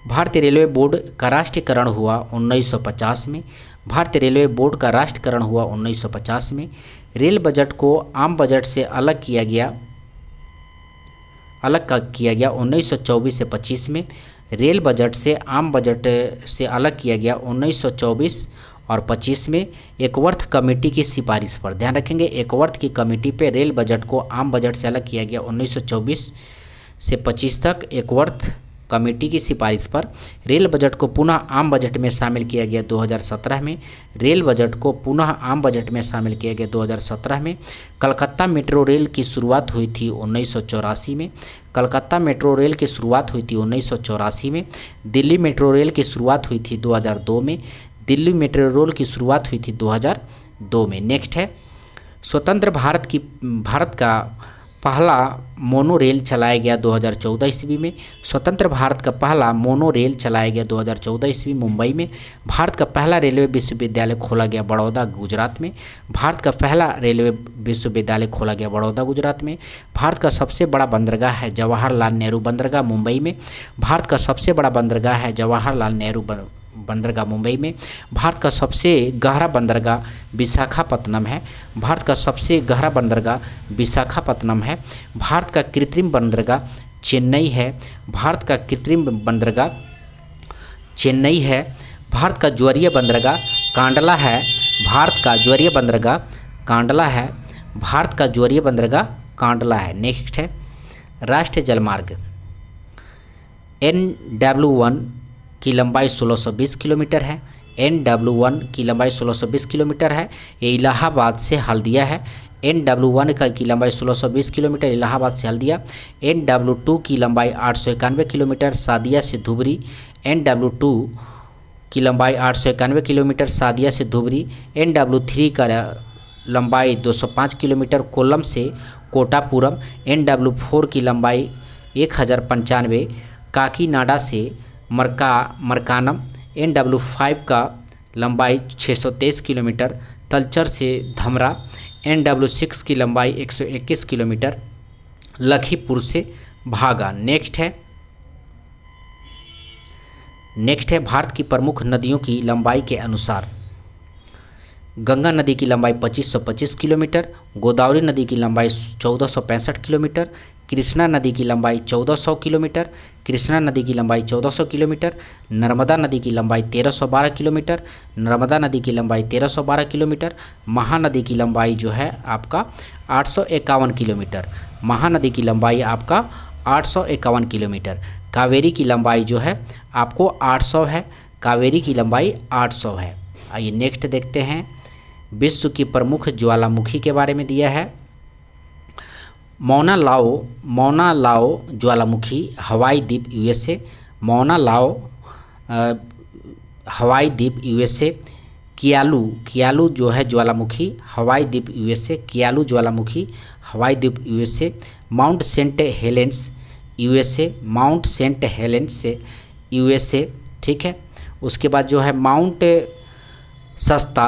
S1: भारतीय रेलवे बोर्ड का राष्ट्रीयकरण हुआ 1950 में। भारतीय रेलवे बोर्ड का राष्ट्रीयकरण हुआ 1950 में। रेल बजट को आम बजट से अलग किया गया 1924 से 25 में। रेल बजट से आम बजट से अलग किया गया 1924 और 25 में एकवर्थ कमेटी की सिफारिश पर, ध्यान रखेंगे, एकवर्थ की कमेटी पे रेल बजट को आम बजट से अलग किया गया 1924 से 25 तक एकवर्थ कमेटी की सिफारिश पर। रेल बजट को पुनः आम बजट में शामिल किया गया 2017 में। रेल बजट को पुनः आम बजट में शामिल किया गया 2017 में। कलकत्ता मेट्रो रेल की शुरुआत हुई थी 1984 में। कलकत्ता मेट्रो रेल की शुरुआत हुई थी 1984 में। दिल्ली मेट्रो रेल की शुरुआत हुई थी 2002 में। दिल्ली मेट्रो रेल की शुरुआत हुई थी 2002 में। नेक्स्ट है, स्वतंत्र भारत का पहला मोनो रेल चलाया गया 2014 ईस्वी में। स्वतंत्र भारत का पहला मोनो रेल चलाया गया 2014 ईस्वी मुंबई में। भारत का पहला रेलवे विश्वविद्यालय खोला गया बड़ौदा गुजरात में। भारत का पहला रेलवे विश्वविद्यालय खोला गया बड़ौदा गुजरात में। भारत का सबसे बड़ा बंदरगाह है जवाहरलाल नेहरू बंदरगाह मुंबई में। भारत का सबसे बड़ा बंदरगाह है जवाहरलाल नेहरू बंदरगाह मुंबई में। भारत का सबसे गहरा बंदरगाह विशाखापत्तनम है। भारत का सबसे गहरा बंदरगाह विशाखापत्तनम है। भारत का कृत्रिम बंदरगाह चेन्नई है। भारत का कृत्रिम बंदरगाह चेन्नई है। भारत का ज्वारीय बंदरगाह कांडला है। भारत का ज्वारीय बंदरगाह कांडला है। भारत का ज्वारीय बंदरगाह कांडला है। नेक्स्ट है, राष्ट्रीय जलमार्ग NW1 की लंबाई 1620 किलोमीटर है। NW1 की लंबाई 1620 किलोमीटर है। ये इलाहाबाद से हल्दिया है। NW1 की लंबाई 1620 किलोमीटर इलाहाबाद से हल्दिया। NW2 की लंबाई 891 किलोमीटर सादिया से धुबरी। NW2 की लंबाई 891 किलोमीटर सादिया से धुबरी। NW3 का लंबाई 205 किलोमीटर कोल्लम से कोटापुरम। NW4 की लंबाई 1095 काकीनाडा से मरकानम। NW5 का लंबाई 623 किलोमीटर तलचर से धमरा। NW6 की लंबाई 121 किलोमीटर लखीपुर से भागा। नेक्स्ट है भारत की प्रमुख नदियों की लंबाई के अनुसार गंगा नदी की लंबाई 2525 किलोमीटर। गोदावरी नदी की लंबाई 1465 किलोमीटर। कृष्णा नदी की लंबाई 1400 किलोमीटर। कृष्णा नदी की लंबाई 1400 किलोमीटर। नर्मदा नदी की लंबाई 1312 किलोमीटर। नर्मदा नदी की लंबाई 1312 किलोमीटर। महानदी की लंबाई जो है आपका 851 किलोमीटर। महानदी की लंबाई आपका 851 किलोमीटर। कावेरी की लंबाई जो है आपको 800 है। कावेरी की लंबाई 800 है। आइए नेक्स्ट देखते हैं, विश्व की प्रमुख ज्वालामुखी के बारे में दिया है। मौना लाओ ज्वालामुखी हवाई द्वीप USA। मौना लाओ हवाई द्वीप USA। कियालू जो है ज्वालामुखी हवाई द्वीप USA। कियालू ज्वालामुखी हवाई द्वीप USA। Mount Saint Helens USA। Mount Saint Helens USA, ठीक है। उसके बाद जो है माउंट सस्ता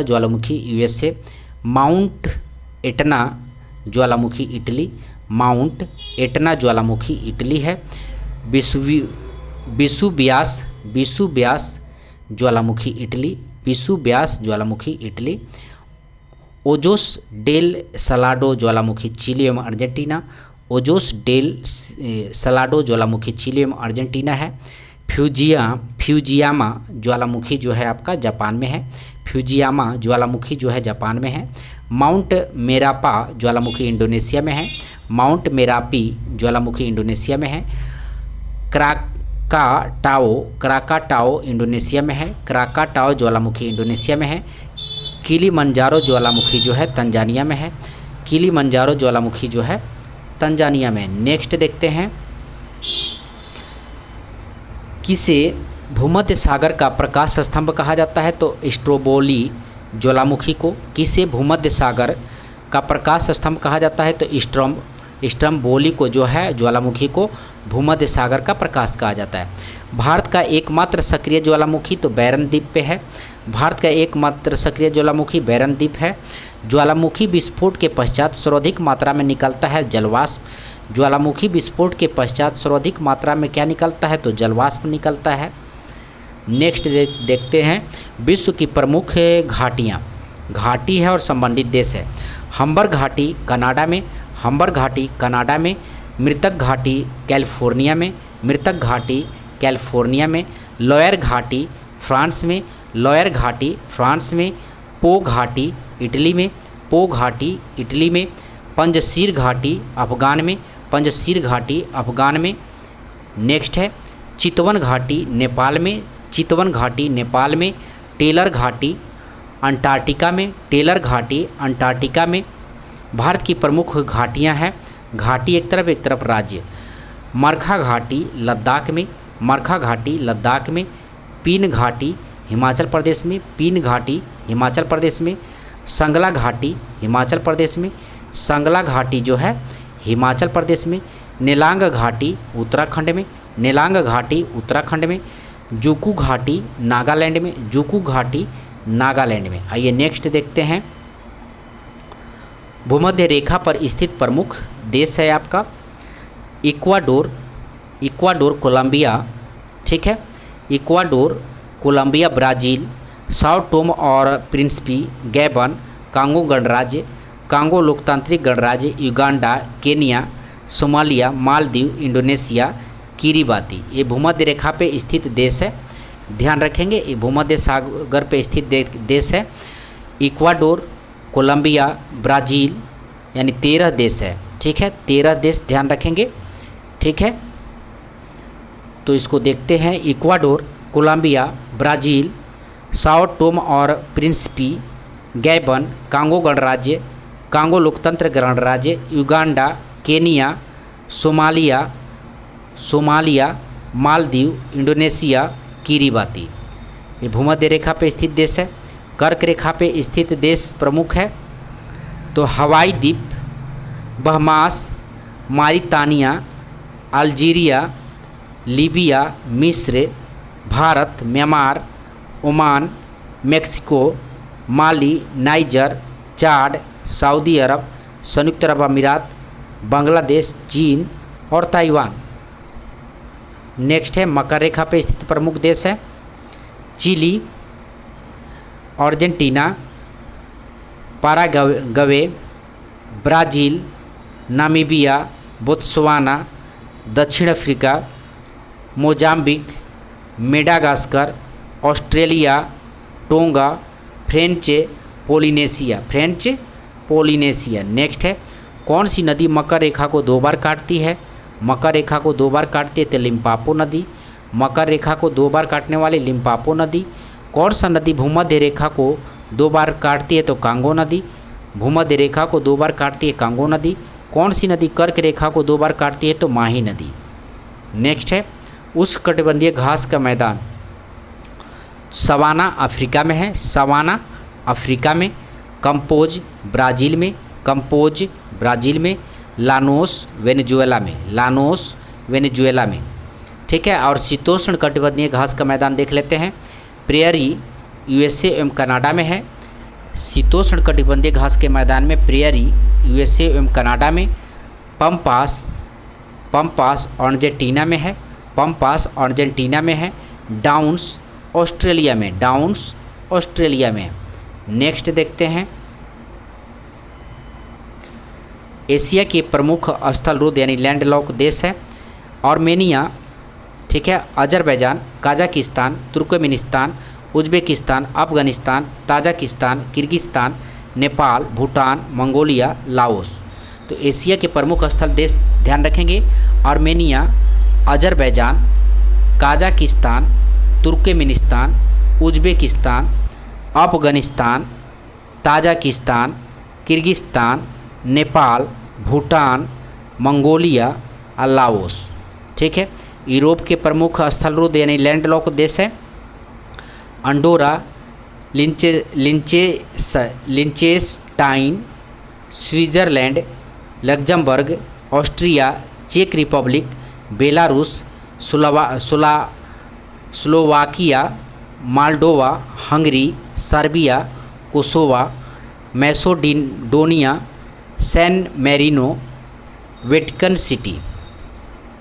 S1: ज्वालामुखी USA। माउंट एटना ज्वालामुखी इटली। माउंट एटना ज्वालामुखी इटली है। विसुवियास ज्वालामुखी इटली। विसुवियास ज्वालामुखी इटली। ओजोस डेल सलाडो ज्वालामुखी चिली एवं अर्जेंटीना। ओजोस डेल सलाडो ज्वालामुखी चिली एवं अर्जेंटीना है। फ्यूजियामा ज्वालामुखी जो है आपका जापान में है। फ्यूजियामा ज्वालामुखी जो है जापान में है। माउंट मेरापा ज्वालामुखी इंडोनेशिया में है। माउंट मेरापी ज्वालामुखी इंडोनेशिया में है। क्राकाटाओ इंडोनेशिया में है। क्राकाटाओ ज्वालामुखी इंडोनेशिया में है। किलीमंजारो ज्वालामुखी जो है तंजानिया में है। किलीमंजारो ज्वालामुखी जो है तंजानिया में। नेक्स्ट देखते हैं, किसे भूमध्य सागर का प्रकाश स्तंभ कहा जाता है? तो स्ट्रोबोली ज्वालामुखी को किसे भूमध्य सागर का प्रकाश स्तंभ कहा जाता है? तो स्ट्रोम्बोली को जो है ज्वालामुखी को भूमध्य सागर का प्रकाश कहा जाता है। भारत का एकमात्र सक्रिय ज्वालामुखी तो बैरन द्वीप पे है। भारत का एकमात्र सक्रिय ज्वालामुखी बैरन द्वीप है। ज्वालामुखी विस्फोट के पश्चात सर्वाधिक मात्रा में निकलता है जलवाष्प। ज्वालामुखी विस्फोट के पश्चात सर्वाधिक मात्रा में क्या निकलता है, तो जलवाष्प निकलता है। नेक्स्ट देखते हैं विश्व की प्रमुख घाटियाँ। घाटी है और संबंधित देश है। हम्बर घाटी कनाडा में, हम्बर घाटी कनाडा में। मृतक घाटी कैलिफोर्निया में, मृतक घाटी कैलिफोर्निया में। लॉयर घाटी फ्रांस में, लॉयर घाटी फ्रांस में। पो घाटी इटली में, पो घाटी इटली में। पंजशीर घाटी अफगान में, पंजशीर घाटी अफगान में। नेक्स्ट है चितवन घाटी नेपाल में, चितवन घाटी नेपाल में। टेलर घाटी अंटार्कटिका में, टेलर घाटी अंटार्कटिका में। भारत की प्रमुख घाटियां हैं। घाटी एक तरफ राज्य। मरखा घाटी लद्दाख में, मरखा घाटी लद्दाख में। पीन घाटी हिमाचल प्रदेश में, पीन घाटी हिमाचल प्रदेश में। संगला घाटी हिमाचल प्रदेश में, संगला घाटी जो है हिमाचल प्रदेश में। नेलांग घाटी उत्तराखंड में, नेलांग घाटी उत्तराखंड में। जुकू घाटी नागालैंड में, जुकू घाटी नागालैंड में। आइए नेक्स्ट देखते हैं भूमध्य रेखा पर स्थित प्रमुख देश है आपका इक्वाडोर, इक्वाडोर कोलंबिया, ठीक है, Ecuador Colombia Brazil. Sao Tome और प्रिंसिपी, गैबन, कांगो गणराज्य, कांगो लोकतांत्रिक गणराज्य, Uganda, Kenya, Somalia, Maldives, Indonesia, Kiribati. ये भूमध्य रेखा पे स्थित देश है, ध्यान रखेंगे। ये भूमध्य सागर पे स्थित देश है। इक्वाडोर, कोलंबिया, ब्राज़ील, यानी 13 देश है, ठीक है, 13 देश ध्यान रखेंगे, ठीक है। तो इसको देखते हैं Ecuador, Colombia, Brazil, Sao Tome और प्रिंसिपी, गैबन, कांगो गणराज्य, कांगो लोकतंत्र गणराज्य, Uganda, Kenya, Somalia, Somalia, Maldives, Indonesia, Kiribati. ये भूमध्य रेखा पे स्थित देश है। कर्क रेखा पे स्थित देश प्रमुख है तो हवाई द्वीप, बहमास, मारितानिया, अल्जीरिया, लीबिया, मिस्र, भारत, म्यांमार, ओमान, मेक्सिको, माली, नाइजर, चाड, सऊदी अरब, संयुक्त अरब अमीरात, बांग्लादेश, चीन और ताइवान। नेक्स्ट है मकर रेखा पे स्थित प्रमुख देश है Chile, Argentina, Paraguay, Brazil, Namibia, Botswana, दक्षिण Africa, Mozambique, Madagascar, Australia, Tonga, French Polynesia, French Polynesia. Next है कौन सी नदी मकर रेखा को 2 बार काटती है? मकर रेखा को 2 बार काटती है तो लिम्पापो नदी। मकर रेखा को 2 बार काटने वाली लिम्पापो नदी। कौन सा नदी भूमध्य रेखा को 2 बार काटती है तो कांगो नदी। भूमध्य रेखा को 2 बार काटती है कांगो नदी। कौन सी नदी कर्क रेखा को 2 बार काटती है तो माही नदी। नेक्स्ट है उष्णकटिबंधीय घास का मैदान सवाना अफ्रीका में है, सवाना अफ्रीका में। कंपोज ब्राज़ील में, कंपोज ब्राज़ील में। लानोस वेनेजुएला में, लानोस वेनेजुएला में, ठीक है। और शीतोष्ण कटिबंधीय घास का मैदान देख लेते हैं। प्रेयरी यूएसए एवं कनाडा में है। शीतोष्ण कटिबंधीय घास के मैदान में प्रेयरी यूएसए एवं कनाडा में। पम्पास, पम्पास अर्जेंटीना में है, पम्पास अर्जेंटीना में है। डाउन्स ऑस्ट्रेलिया में, डाउन्स ऑस्ट्रेलिया में। नेक्स्ट देखते हैं एशिया के प्रमुख स्थल रुद्ध यानी लैंडलॉक देश है आर्मेनिया, ठीक है, Azerbaijan, Kazakhstan, Turkmenistan, Uzbekistan, Afghanistan, Tajikistan, Kyrgyzstan, Nepal, Bhutan, Mongolia, Laos. तो एशिया के प्रमुख स्थल देश ध्यान रखेंगे Armenia, Azerbaijan, Kazakhstan, Turkmenistan, Uzbekistan, Afghanistan, Tajikistan, Kyrgyzstan, Nepal, Bhutan, Mongolia और लाओस, ठीक है। यूरोप के प्रमुख स्थल रुद्ध यानी लैंडलॉक देश है Andorra, Liechtenstein, Switzerland, Luxembourg, Austria, चेक Republic, Belarus, Slovakia, Moldova, Hungary, Serbia, Kosovo, Macedonia, San Marino, Vatican City.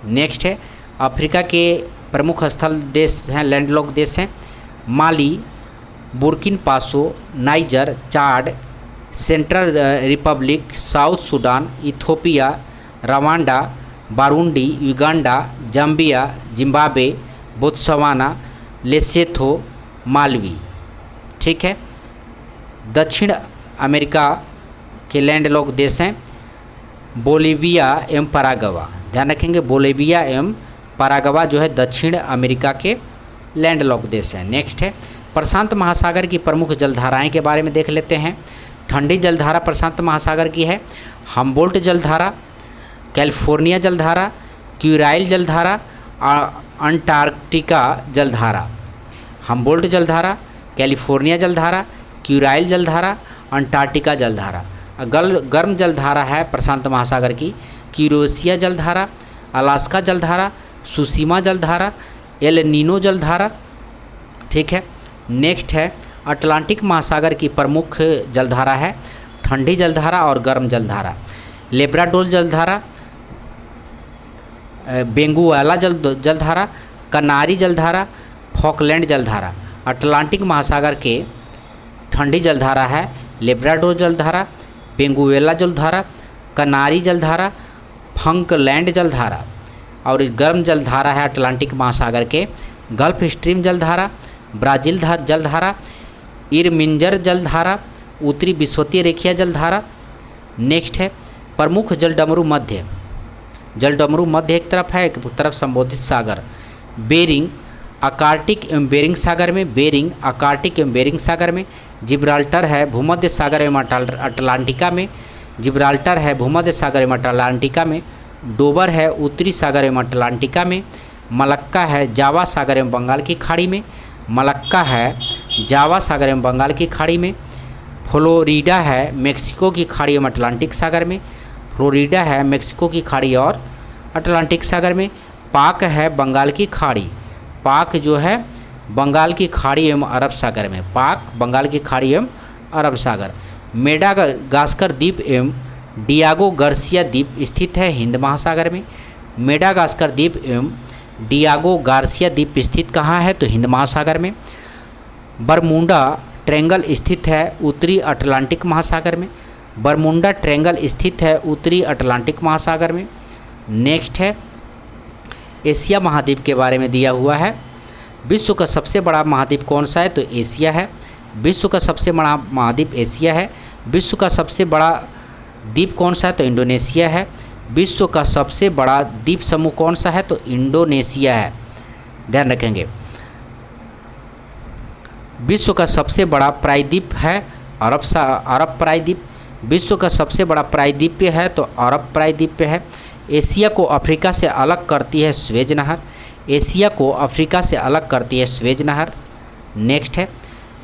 S1: Next है अफ्रीका के प्रमुख स्थल देश हैं, लैंडलॉक देश हैं, Mali, Burkina Faso, Niger, Chad, Central Republic, South Sudan, Ethiopia, Rwanda, Burundi, Uganda, Zambia, Zimbabwe, Botswana, Lesotho, Malawi. ठीक है। दक्षिण अमेरिका के लैंडलॉक देश हैं बोलिविया एवं पराग्वा। ध्यान रखेंगे, बोलिविया एवं पराग्वा जो है दक्षिण अमेरिका के लैंडलॉक देश हैं। नेक्स्ट है प्रशांत महासागर की प्रमुख जलधाराएं के बारे में देख लेते हैं। ठंडी जलधारा प्रशांत महासागर की है हम्बोल्ट जलधारा, कैलिफोर्निया जलधारा, क्यूराइल जलधारा, अंटार्कटिका जलधारा। हम्बोल्ट जलधारा, कैलिफोर्निया जलधारा, क्यूराइल जलधारा, अंटार्कटिका जलधारा। गर्म जलधारा है प्रशांत महासागर की क्यूरेशिया जलधारा, अलास्का जलधारा, सुसीमा जलधारा, एल नीनो जलधारा। ठीक है। नेक्स्ट है अटलांटिक महासागर की प्रमुख जलधारा है ठंडी जलधारा और गर्म जलधारा। लेब्राडोर जलधारा, बेंगुएला जलधारा, कनारी जलधारा, फॉकलैंड जलधारा। अटलांटिक महासागर के ठंडी जलधारा है लेब्राडोर जलधारा, बेंगुएला जलधारा, कनारी जलधारा, फॉकलैंड जलधारा। और गर्म जलधारा है अटलांटिक महासागर के गल्फ स्ट्रीम जलधारा, ब्राज़ील जलधारा, इरमिंजर जलधारा, उत्तरी विषुवतीय रेखीय जलधारा। नेक्स्ट है प्रमुख जलडमरू मध्य। जलडमरू मध्य एक तरफ है, एक तरफ संबोधित सागर। बेरिंग, अकार्टिक एवं बेरिंग सागर में, बेरिंग, अकार्टिक एवं बेरिंग सागर में। जिब्राल्टर है भूमध्य सागर एवं अटलांटिका में, जिब्राल्टर है भूमध्य सागर एवं अटलांटिका में। डोबर है उत्तरी सागर एवं अटलांटिका में। मलक्का है जावा सागर एवं बंगाल की खाड़ी में, मलक्का है जावा सागर एवं बंगाल की खाड़ी में। फ्लोरिडा है मेक्सिको की खाड़ी एवं अटलांटिक सागर में, फ्लोरिडा है मेक्सिको की खाड़ी और अटलांटिक सागर में। पाक है बंगाल की खाड़ी, पाक जो है बंगाल की खाड़ी एवं अरब सागर में, पाक बंगाल की खाड़ी एवं अरब सागर। मेडागास्कर द्वीप एवं डियागो गार्सिया द्वीप स्थित है हिंद महासागर में। मेडागास्कर द्वीप एवं डियागो गार्सिया द्वीप स्थित कहाँ है तो हिंद महासागर में। बरमुंडा ट्रायंगल स्थित है उत्तरी अटलांटिक महासागर में, बरमुंडा ट्रायंगल स्थित है उत्तरी अटलांटिक महासागर में। नेक्स्ट है एशिया महाद्वीप के बारे में दिया हुआ है। विश्व का सबसे बड़ा महाद्वीप कौन सा है तो एशिया है, विश्व का सबसे बड़ा महाद्वीप एशिया है। विश्व का सबसे बड़ा द्वीप कौन सा है तो इंडोनेशिया है, विश्व का सबसे बड़ा द्वीप समूह कौन सा है तो इंडोनेशिया है। ध्यान रखेंगे। विश्व का सबसे बड़ा प्रायद्वीप है अरब प्रायद्वीप, विश्व का सबसे बड़ा प्रायद्वीप है तो अरब प्रायद्वीप है। एशिया को अफ्रीका से अलग करती है स्वेज नहर, एशिया को अफ्रीका से अलग करती है स्वेज नहर। नेक्स्ट है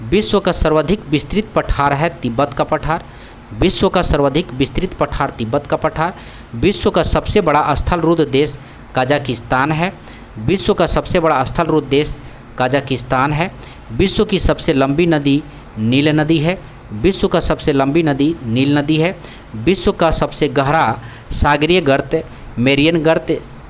S1: विश्व का सर्वाधिक विस्तृत पठार है तिब्बत का पठार, विश्व का सर्वाधिक विस्तृत पठार तिब्बत का पठार। विश्व का सबसे बड़ा स्थलरुद्ध देश कजाकिस्तान है, विश्व का सबसे बड़ा स्थलरुद्ध देश कजाकिस्तान है। विश्व की सबसे लंबी नदी नील नदी है, विश्व का सबसे लंबी नदी नील नदी है। विश्व का सबसे गहरा सागरीय गर्त मेरियन गर्त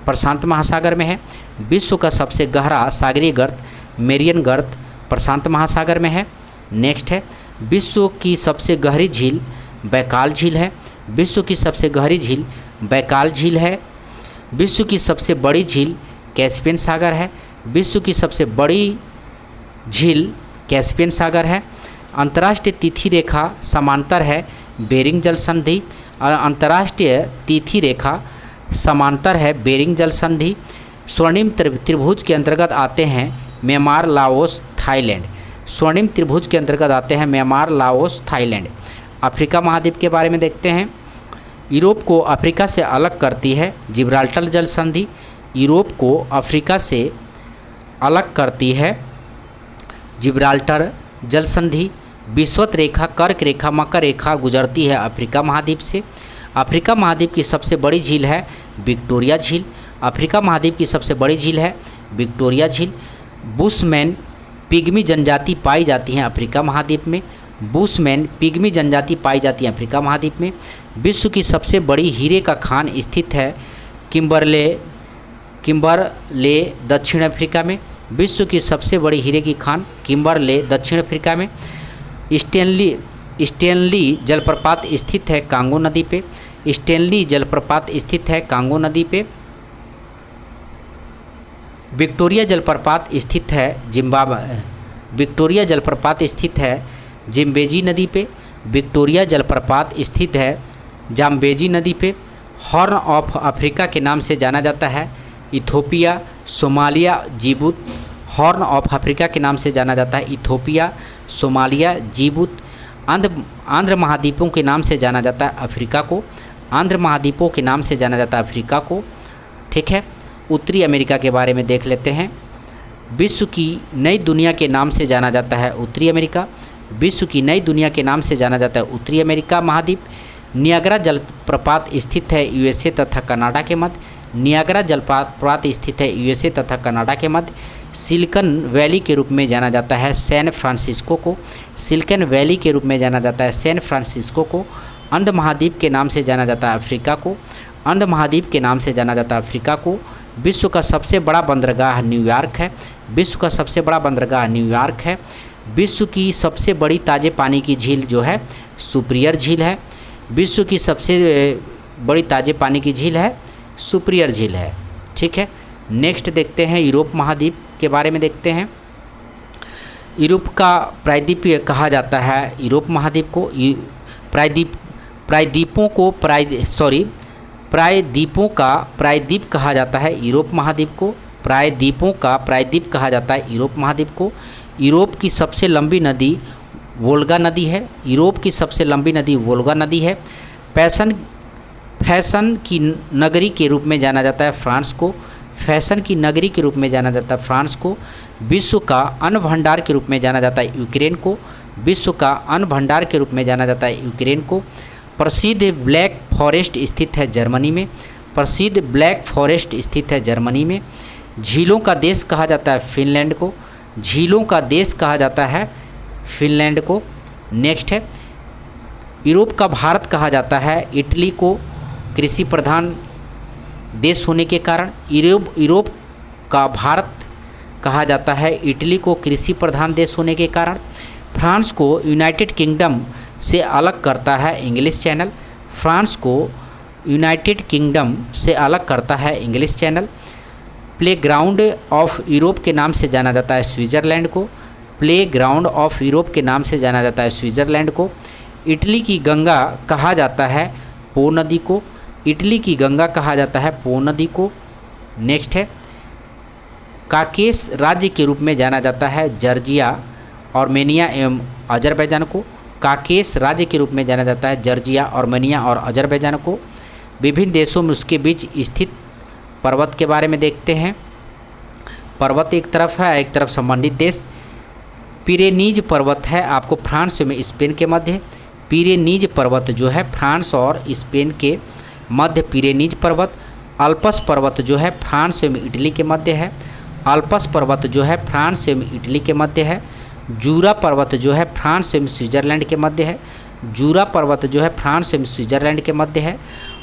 S1: प्रशांत महासागर में है, विश्व का सबसे गहरा सागरीय गर्त मेरियन गर्त प्रशांत महासागर में है। नेक्स्ट है विश्व की सबसे गहरी झील बैकाल झील है, विश्व की सबसे गहरी झील बैकाल झील है। विश्व की सबसे बड़ी झील कैस्पियन सागर है, विश्व की सबसे बड़ी झील कैस्पियन सागर है। अंतर्राष्ट्रीय तिथि रेखा समांतर है बेरिंग जल संधि, और अंतर्राष्ट्रीय तिथि रेखा समांतर है बेरिंग जल संधि। स्वर्णिम त्रिभुज के अंतर्गत आते हैं म्यांमार, लाओस, थाईलैंड, स्वर्णिम त्रिभुज के अंतर्गत आते हैं म्यांमार, लाओस, थाईलैंड। अफ्रीका महाद्वीप के बारे में देखते हैं। यूरोप को अफ्रीका से अलग करती है जिब्राल्टर जल संधि, यूरोप को अफ्रीका से अलग करती है जिब्राल्टर जल संधि। विषुवत रेखा, कर्क रेखा, मकर रेखा गुजरती है अफ्रीका महाद्वीप से। अफ्रीका महाद्वीप की सबसे बड़ी झील है विक्टोरिया झील, अफ्रीका महाद्वीप की सबसे बड़ी झील है विक्टोरिया झील। बुशमैन पिग्मी जनजाति पाई जाती हैं अफ्रीका महाद्वीप में, बुशमैन पिग्मी जनजाति पाई जाती है अफ्रीका महाद्वीप में। विश्व की सबसे बड़ी हीरे का खान स्थित है किम्बरले दक्षिण अफ्रीका में। विश्व की सबसे बड़ी हीरे की खान किम्बरले दक्षिण अफ्रीका में। स्टेनली जलप्रपात स्थित है कांगो नदी पे। स्टेनली जलप्रपात स्थित है कांगो नदी पे। विक्टोरिया जलप्रपात स्थित है विक्टोरिया जलप्रपात स्थित है जिम्बेजी नदी पे। विक्टोरिया जलप्रपात स्थित है जाम्बेजी नदी पे। हॉर्न ऑफ अफ्रीका के नाम से जाना जाता है Ethiopia, Somalia, Djibouti. Horn of Africa के नाम से जाना जाता है इथोपिया, सोमालिया, जिबूती। आंध्र महाद्वीपों के नाम से जाना जाता है अफ्रीका को। आंध्र महाद्वीपों के नाम से जाना जाता है अफ्रीका को। ठीक है, उत्तरी अमेरिका के बारे में देख लेते हैं। विश्व की नई दुनिया के नाम से जाना जाता है उत्तरी अमेरिका। विश्व की नई दुनिया के नाम से जाना जाता है उत्तरी अमेरिका महाद्वीप। नियाग्रा जलप्रपात स्थित है यूएसए तथा कनाडा के मध्य। नियाग्रा जलप्रपात स्थित है यूएसए तथा कनाडा के मध्य। सिलिकन वैली के रूप में जाना जाता है सैन फ्रांसिस्को को। सिलिकन वैली के रूप में जाना जाता है सैन फ्रांसिस्को को। अंध महाद्वीप के नाम से जाना जाता है अफ्रीका को। अंध महाद्वीप के नाम से जाना जाता है अफ्रीका को। विश्व का सबसे बड़ा बंदरगाह न्यूयॉर्क है। विश्व का सबसे बड़ा बंदरगाह न्यूयॉर्क है। विश्व की सबसे बड़ी ताज़े पानी की झील जो है सुपीरियर झील है। विश्व की सबसे बड़ी ताज़े पानी की झील है सुपीरियर झील है। ठीक है, नेक्स्ट देखते हैं यूरोप महाद्वीप के बारे में देखते हैं। यूरोप का प्रायद्वीपीय कहा जाता है यूरोप महाद्वीप को। प्रायद्वीपों का प्रायद्वीप कहा जाता है यूरोप महाद्वीप को। प्रायद्वीपों का प्रायद्वीप कहा जाता है यूरोप महाद्वीप को। यूरोप की सबसे लंबी नदी वोल्गा नदी है। यूरोप की सबसे लंबी नदी वोल्गा नदी है। फैशन की नगरी के रूप में जाना जाता है फ्रांस को। फैशन की नगरी के रूप में जाना जाता है फ्रांस को। विश्व का अन्न भंडार के रूप में जाना जाता है यूक्रेन को। विश्व का अन्न भंडार के रूप में जाना जाता है यूक्रेन को। प्रसिद्ध ब्लैक फॉरेस्ट स्थित है जर्मनी में। प्रसिद्ध ब्लैक फॉरेस्ट स्थित है जर्मनी में। झीलों का देश कहा जाता है फिनलैंड को। झीलों का देश कहा जाता है फिनलैंड को। नेक्स्ट है, यूरोप का भारत कहा जाता है इटली को, कृषि प्रधान देश होने के कारण। यूरोप का भारत कहा जाता है इटली को, कृषि प्रधान देश होने के कारण। फ्रांस को यूनाइटेड किंगडम से अलग करता है इंग्लिश चैनल। फ्रांस को यूनाइटेड किंगडम से अलग करता है English channel. Playground of Europe के नाम से जाना जाता है स्विट्ज़रलैंड को। प्लेग्राउंड ऑफ यूरोप के नाम से जाना जाता है स्विट्ज़रलैंड को। इटली की गंगा कहा जाता है पो नदी को। इटली की गंगा कहा जाता है पो नदी को। नेक्स्ट है, काकेस राज्य के रूप में जाना जाता है जॉर्जिया, आर्मेनिया एवं अजरबैजान को। काकेस राज्य के रूप में जाना जाता है जॉर्जिया, आर्मेनिया और अजरबैजान को। विभिन्न देशों में उसके बीच स्थित पर्वत के बारे में देखते हैं। पर्वत एक तरफ है, एक तरफ संबंधित देश। पिरेनीज पर्वत है आपको फ्रांस में स्पेन के मध्य। पिरेनीज पर्वत जो है फ्रांस और स्पेन के मध्य पिरेनीज पर्वत। अल्पस पर्वत जो है फ्रांस एवं इटली के मध्य है। अल्पस पर्वत जो है फ्रांस एवं इटली के मध्य है। जूरा पर्वत जो है फ्रांस एवं स्विट्ज़रलैंड के मध्य है। जूरा पर्वत जो है फ्रांस एवं स्विट्ज़रलैंड के मध्य है।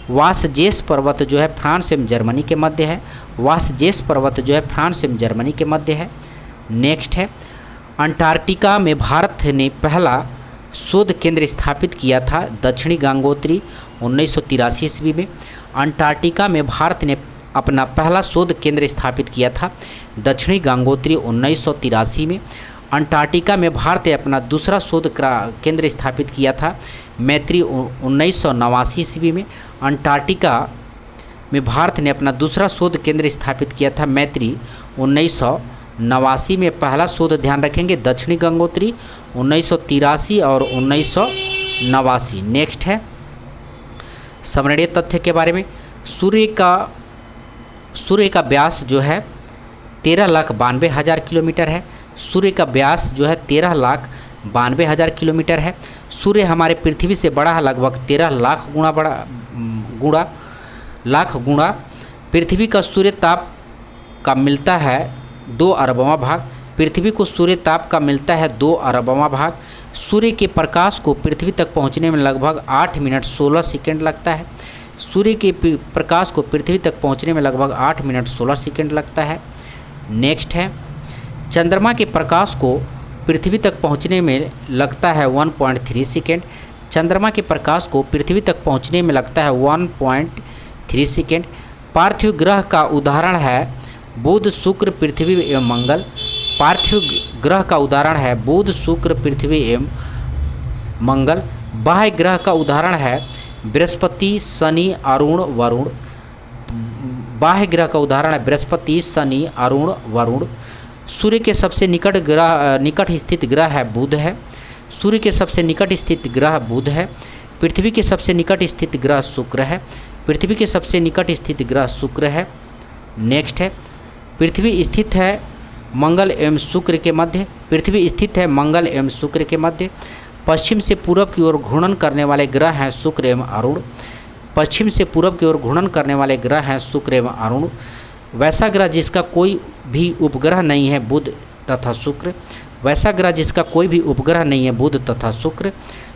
S1: वासजेस पर्वत जो है फ्रांस एवं जर्मनी के मध्य है। वासजेस पर्वत जो है फ्रांस एवं जर्मनी के मध्य है। नेक्स्ट है, अंटार्कटिका में भारत ने पहला शोध केंद्र स्थापित किया था दक्षिणी गंगोत्री 1983 ईस्वी में। अंटार्कटिका में भारत ने अपना पहला शोध केंद्र स्थापित किया था दक्षिणी गंगोत्री 1983 में। अंटार्कटिका में भारत ने अपना दूसरा शोध केंद्र स्थापित किया था मैत्री 1989 ईस्वी में। अंटार्कटिका में भारत ने अपना दूसरा शोध केंद्र स्थापित किया था मैत्री 1989 में। पहला शोध ध्यान रखेंगे दक्षिणी गंगोत्री 1983 और 1989। नेक्स्ट है, स्मरणीय तथ्य के बारे में। सूर्य का व्यास जो है 13,92,000 किलोमीटर है। सूर्य का व्यास जो है 13,92,000 किलोमीटर है। सूर्य हमारे पृथ्वी से बड़ा है लगभग 13 लाख गुणा। पृथ्वी का सूर्य ताप का मिलता है 2 अरबवां भाग। पृथ्वी को सूर्य ताप का मिलता है 2 अरबवां भाग। सूर्य के प्रकाश को पृथ्वी तक पहुंचने में लगभग 8 मिनट 16 सेकंड लगता है। सूर्य के प्रकाश को पृथ्वी तक पहुंचने में लगभग 8 मिनट 16 सेकंड लगता है। नेक्स्ट है, चंद्रमा के प्रकाश को पृथ्वी तक पहुंचने में लगता है 1.3 सेकंड। चंद्रमा के प्रकाश को पृथ्वी तक पहुंचने में लगता है 1.3 सेकंड। पार्थिव ग्रह का उदाहरण है बुध, शुक्र, पृथ्वी एवं मंगल। पार्थिव ग्रह का उदाहरण है बुध, शुक्र, पृथ्वी एवं मंगल। बाह्य ग्रह का उदाहरण है बृहस्पति, शनि, अरुण, वरुण। बाह्य ग्रह का उदाहरण है बृहस्पति, शनि, अरुण, वरुण। सूर्य के सबसे निकट स्थित ग्रह है बुध है। सूर्य के सबसे निकट स्थित ग्रह बुध है। पृथ्वी के सबसे निकट स्थित ग्रह शुक्र है। पृथ्वी के सबसे निकट स्थित ग्रह शुक्र है। नेक्स्ट है, पृथ्वी स्थित है मंगल एवं शुक्र के मध्य। पृथ्वी स्थित है मंगल एवं शुक्र के मध्य। पश्चिम से पूर्व की ओर घूर्णन करने वाले ग्रह हैं शुक्र एवं अरुण। पश्चिम से पूर्व की ओर घूर्णन करने वाले ग्रह हैं शुक्र एवं अरुण। वैसा ग्रह जिसका कोई भी उपग्रह नहीं है बुध तथा शुक्र। वैसा ग्रह जिसका कोई भी उपग्रह नहीं है बुध तथा शुक्र।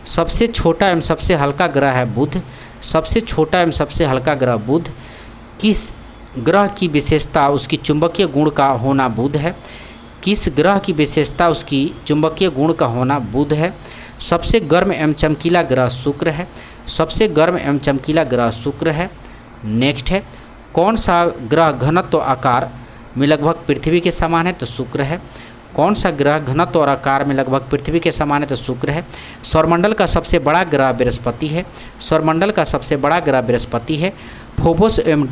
S1: सबसे छोटा एवं सबसे हल्का ग्रह है बुध। सबसे छोटा एवं सबसे हल्का ग्रह बुध। किस ग्रह की विशेषता उसकी चुंबकीय गुण का होना बुध है। किस ग्रह की विशेषता उसकी चुंबकीय गुण का होना बुध है। सबसे गर्म एवं चमकीला ग्रह शुक्र है। सबसे गर्म एवं चमकीला ग्रह शुक्र है। नेक्स्ट है, कौन सा ग्रह घनत्व आकार में लगभग पृथ्वी के समान है? तो शुक्र है। कौन सा ग्रह घनत्व और आकार में लगभग पृथ्वी के समान है? तो शुक्र है। सौरमंडल का सबसे बड़ा ग्रह बृहस्पति है। सौरमंडल का सबसे बड़ा ग्रह बृहस्पति है। फोबोस एवं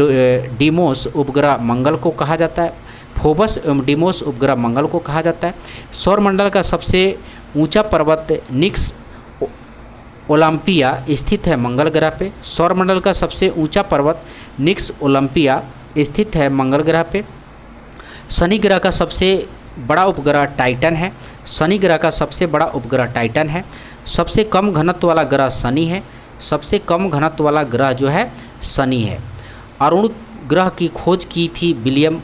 S1: डीमोस उपग्रह मंगल को कहा जाता है। फोबस एवं डीमोस उपग्रह मंगल को कहा जाता है। सौरमंडल का सबसे ऊंचा पर्वत निक्स ओलंपिया स्थित है मंगल ग्रह पे। सौरमंडल का सबसे ऊंचा पर्वत निक्स ओलंपिया स्थित है मंगल ग्रह पे। शनि ग्रह का सबसे बड़ा उपग्रह टाइटन है। शनि ग्रह का सबसे बड़ा उपग्रह टाइटन है। सबसे कम घनत्व वाला ग्रह शनि है। सबसे कम घनत्व वाला ग्रह जो है शनि है। अरुण ग्रह की खोज की थी विलियम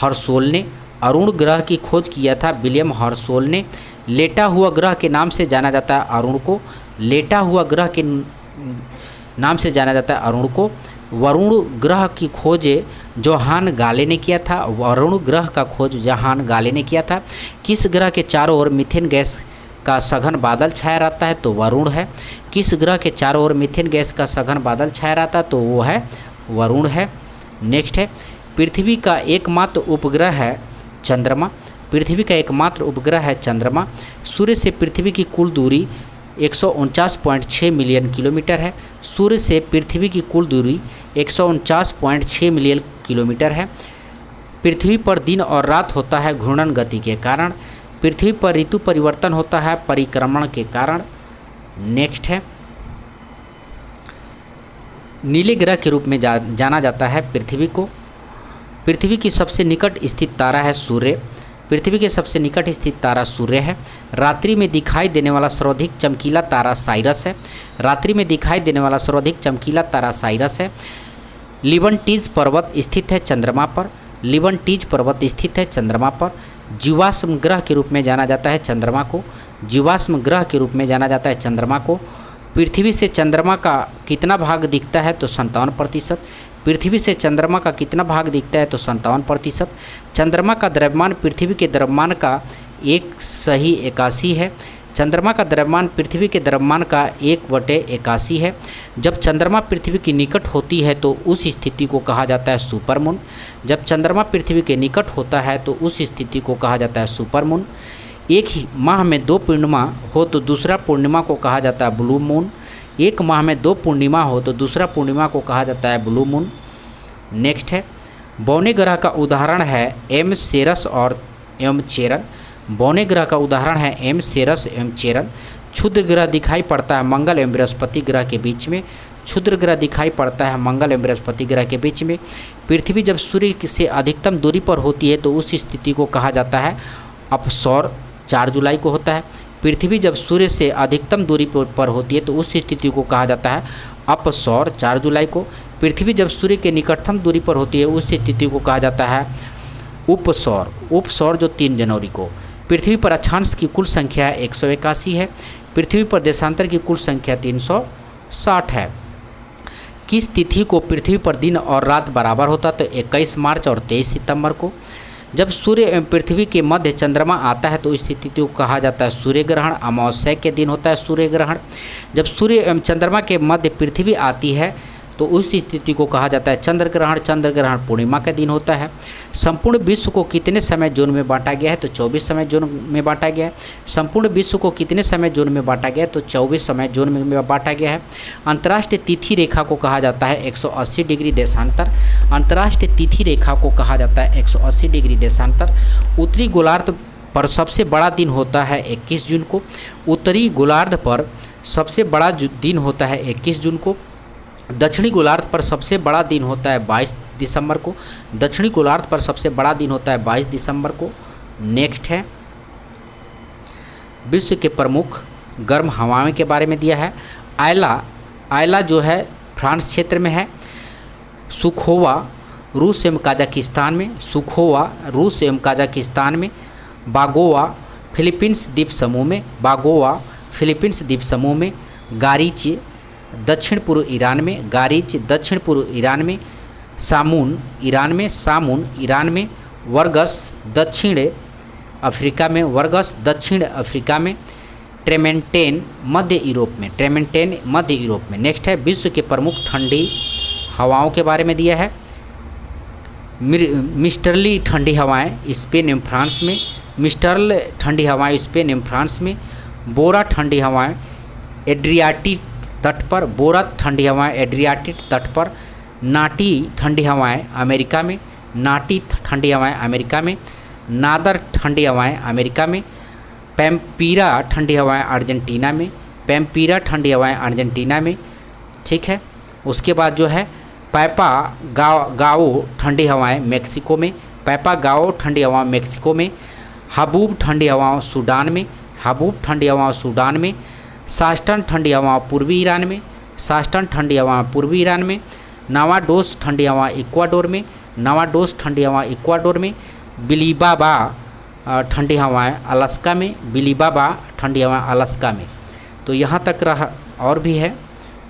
S1: हर्शोल ने। अरुण ग्रह की खोज किया था विलियम हर्शोल ने। लेटा हुआ ग्रह के नाम से जाना जाता है अरुण को। लेटा हुआ ग्रह के नाम से जाना जाता है अरुण को। वरुण ग्रह की खोज जोहान गाले ने किया था। वरुण ग्रह का खोज जोहान गाले ने किया था। किस ग्रह के चारों ओर मीथेन गैस का सघन बादल छाया रहता है? तो वरुण है। किस ग्रह के चारों ओर मीथेन गैस का सघन बादल छाया रहता है? तो वो है वरुण है। नेक्स्ट है, पृथ्वी का एकमात्र उपग्रह है चंद्रमा। पृथ्वी का एकमात्र उपग्रह है चंद्रमा। सूर्य से पृथ्वी की कुल दूरी 149.6 मिलियन किलोमीटर है। सूर्य से पृथ्वी की कुल दूरी 149.6 मिलियन किलोमीटर है। पृथ्वी पर दिन और रात होता है घूर्णन गति के कारण। पृथ्वी पर ऋतु परिवर्तन होता है परिक्रमण के कारण। नेक्स्ट है, नीले ग्रह के रूप में जाना जाता है पृथ्वी को। पृथ्वी की सबसे निकट स्थित तारा है सूर्य। पृथ्वी के सबसे निकट स्थित तारा सूर्य है। रात्रि में दिखाई देने वाला सर्वाधिक चमकीला तारा साइरस है। रात्रि में दिखाई देने वाला सर्वाधिक चमकीला तारा साइरस है। लिवनटीज पर्वत स्थित है चंद्रमा पर। लिवनटीज पर्वत स्थित है चंद्रमा पर। जीवाश्म ग्रह के रूप में जाना जाता है चंद्रमा को। जीवाश्म ग्रह के रूप में जाना जाता है चंद्रमा को। पृथ्वी से चंद्रमा का कितना भाग दिखता है? तो 57%। पृथ्वी से चंद्रमा का कितना भाग दिखता है? तो 57%। चंद्रमा का द्रव्यमान पृथ्वी के द्रव्यमान का 1/81 है। चंद्रमा का द्रव्यमान पृथ्वी के द्रव्यमान का 1/81 है। जब चंद्रमा पृथ्वी के निकट होती है तो उस स्थिति को कहा जाता है सुपरमून। जब चंद्रमा पृथ्वी के निकट होता है तो उस स्थिति को कहा जाता है सुपरमून। एक ही माह में 2 पूर्णिमा हो तो दूसरा पूर्णिमा को कहा जाता है ब्लू मून। एक माह में 2 पूर्णिमा हो तो दूसरा पूर्णिमा को कहा जाता है ब्लू मून। नेक्स्ट है, बौने ग्रह का उदाहरण है एम सेरस और एम चेरन। बौने ग्रह का उदाहरण है एम सेरस एम चेरन। क्षुद्र ग्रह दिखाई पड़ता है मंगल एवं बृहस्पति ग्रह के बीच में। क्षुद्र ग्रह दिखाई पड़ता है मंगल एवं बृहस्पति ग्रह के बीच में। पृथ्वी जब सूर्य से अधिकतम दूरी पर होती है तो उस स्थिति को कहा जाता है अपसौर। 4 जुलाई को होता है। पृथ्वी जब सूर्य से अधिकतम दूरी पर होती है तो उस स्थिति को कहा जाता है अपसौर। 4 जुलाई को। पृथ्वी जब सूर्य के निकटतम दूरी पर होती है उस स्थिति को कहा जाता है उपसौर। उपसौर जो 3 जनवरी को। पृथ्वी पर अक्षांश की कुल संख्या 181 है। पृथ्वी पर देशांतर की कुल संख्या 360 है। किस तिथि को पृथ्वी पर दिन और रात बराबर होता है? तो 21 मार्च और 23 सितंबर को। जब सूर्य एवं पृथ्वी के मध्य चंद्रमा आता है तो इस तिथि को कहा जाता है सूर्य ग्रहण। अमावस्या के दिन होता है सूर्य ग्रहण। जब सूर्य एवं चंद्रमा के मध्य पृथ्वी आती है तो उस तिथि को कहा जाता है चंद्र ग्रहण। चंद्र ग्रहण पूर्णिमा के दिन होता है। संपूर्ण विश्व को कितने समय जोन में बांटा गया है? तो 24 समय जोन में बांटा गया है। संपूर्ण विश्व को कितने समय जोन में बांटा गया है? तो 24 समय जोन में बांटा गया है। अंतर्राष्ट्रीय तिथि रेखा को कहा जाता है 180 डिग्री देशांतर। अंतर्राष्ट्रीय तिथि रेखा को कहा जाता है 180 डिग्री देशांतर। उत्तरी गोलार्ध पर सबसे बड़ा दिन होता है 21 जून को। उत्तरी गोलार्ध पर सबसे बड़ा दिन होता है 21 जून को। दक्षिणी गोलार्ध पर सबसे बड़ा दिन होता है 22 दिसंबर को। दक्षिणी गोलार्ध पर सबसे बड़ा दिन होता है 22 दिसंबर को। नेक्स्ट है विश्व के प्रमुख गर्म हवाओं के बारे में दिया है। आयला जो है फ्रांस क्षेत्र में है। सुखोवा रूस एवं कजाकिस्तान में। सुखोवा रूस एवं कजाकिस्तान में। बागोवा फिलीपींस द्वीप समूह में। बागोवा फिलीपींस द्वीप समूह में। गारिच दक्षिण पूर्व ईरान में। गारिच दक्षिण पूर्व ईरान में। सामून ईरान में। सामून ईरान में। वर्गस दक्षिण अफ्रीका में। वर्गस दक्षिण अफ्रीका में। ट्रेमेंटेन मध्य यूरोप में। ट्रेमेंटेन मध्य यूरोप में। नेक्स्ट है विश्व के प्रमुख ठंडी हवाओं के बारे में दिया है। मिस्टरली ठंडी हवाएं स्पेन एवं फ्रांस में। मिस्टर्ल ठंडी हवाएं स्पेन एवं फ्रांस में। बोरा ठंडी हवाएं एड्रियाटिक तट पर। बोरा ठंडी हवाएं एड्रियाटिक तट पर। नाटी ठंडी हवाएं अमेरिका में। नाटी ठंडी हवाएं अमेरिका में। नादर ठंडी हवाएं अमेरिका में। पैम्पीरा ठंडी हवाएं अर्जेंटीना में। पैम्पीरा ठंडी हवाएं अर्जेंटीना में। ठीक है। उसके बाद जो है पैपा गाओ ठंडी हवाएं मेक्सिको में। पैपा गाओ ठंडी हवाएं मेक्सिको में। हबूब ठंडी हवाएं सूडान में। हबूब ठंडी हवाएं सूडान में। सास्टन ठंडी हवा पूर्वी ईरान में। सास्टन ठंडी हवा पूर्वी ईरान में। नवाडोस ठंडी हवा इक्वाडोर में। नवाडोस ठंडी हवा इक्वाडोर में। बिलीबाबा ठंडी हवाएं अलास्का में। बिलीबाबा ठंडी हवा अलास्का में। तो यहाँ तक रहा, और भी है,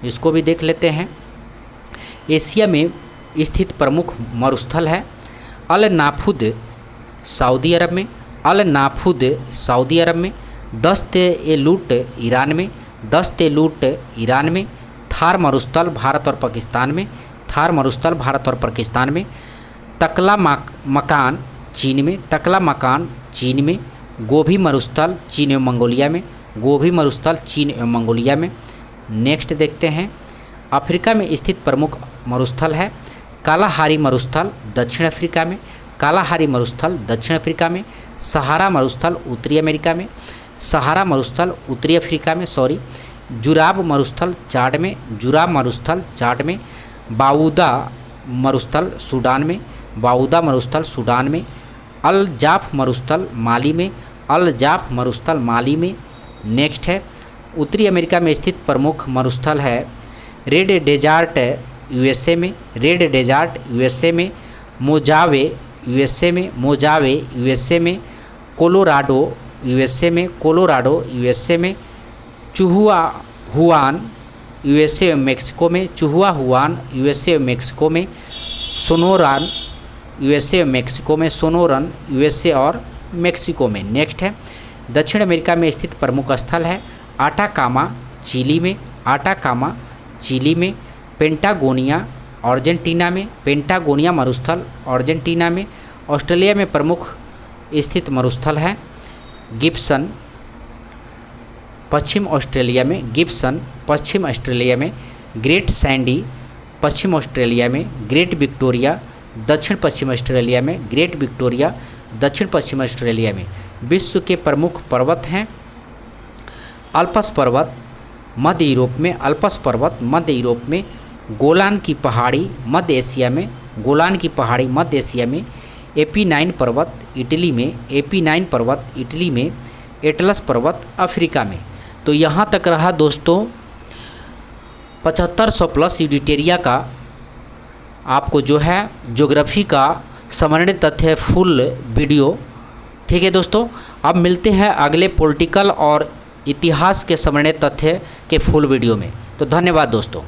S1: इसको भी देख लेते हैं। एशिया में स्थित प्रमुख मरुस्थल है अल नाफुद सऊदी अरब में। अल नाफुद सऊदी अरब में। दस्त ए लूट ईरान में। दस्त ए लूट ईरान में। थार मरुस्थल भारत और पाकिस्तान में। थार मरुस्थल भारत और पाकिस्तान में। तकला मकान चीन में। तकला मकान चीन में। गोभी मरुस्थल चीन एवं मंगोलिया में। गोभी मरुस्थल चीन एवं मंगोलिया में। नेक्स्ट देखते हैं अफ्रीका में स्थित प्रमुख मरुस्थल है कालाहारी मरुस्थल दक्षिण अफ्रीका में। कालाहारी मरुस्थल दक्षिण अफ्रीका में। सहारा मरुस्थल उत्तरी अमेरिका में। सहारा मरुस्थल उत्तरी अफ्रीका में जुराब मरुस्थल चाड में। जुराब मरुस्थल चाड में। बाऊदा मरुस्थल सूडान में। बाऊदा मरुस्थल सूडान में। अल जाफ मरुस्थल माली में। अल जाफ मरुस्थल माली में। नेक्स्ट है उत्तरी अमेरिका में स्थित प्रमुख मरुस्थल है रेड डेजर्ट यूएसए में। रेड डेजर्ट यूएसए में। मोजावे यूएसए में। मोजावे यूएसए में। कोलोराडो यूएसए में। कोलोराडो यूएसए में। चुहुआ हुआन यूएसए और मेक्सिको में। चुहुआ हुआन यूएसए और मेक्सिको में। सोनोरान यूएसए और मेक्सिको में। सोनोरन यूएसए और मेक्सिको में। नेक्स्ट है दक्षिण अमेरिका में स्थित प्रमुख स्थल है आटाकामा चिली में। आटाकामा चिली में। पेंटागोनिया अर्जेंटीना में। पेंटागोनिया मरुस्थल अर्जेंटीना में। ऑस्ट्रेलिया में प्रमुख स्थित मरुस्थल है गिब्सन पश्चिम ऑस्ट्रेलिया में। गिब्सन पश्चिम ऑस्ट्रेलिया में। ग्रेट सैंडी पश्चिम ऑस्ट्रेलिया में। ग्रेट विक्टोरिया दक्षिण पश्चिम ऑस्ट्रेलिया में। ग्रेट विक्टोरिया दक्षिण पश्चिम ऑस्ट्रेलिया में। विश्व के प्रमुख पर्वत हैं अल्प्स पर्वत मध्य यूरोप में। अल्प्स पर्वत मध्य यूरोप में। गोलान की पहाड़ी मध्य एशिया में। गोलान की पहाड़ी मध्य एशिया में। AP9 पर्वत इटली में। AP9 पर्वत इटली में। एटलस पर्वत अफ्रीका में। तो यहाँ तक रहा दोस्तों 7500 प्लस यूडिटेरिया का आपको जो है ज्योग्राफी का समर्णित तथ्य फुल वीडियो ठीक है दोस्तों, अब मिलते हैं अगले पॉलिटिकल और इतिहास के स्मरणीय तथ्य के फुल वीडियो में। तो धन्यवाद दोस्तों।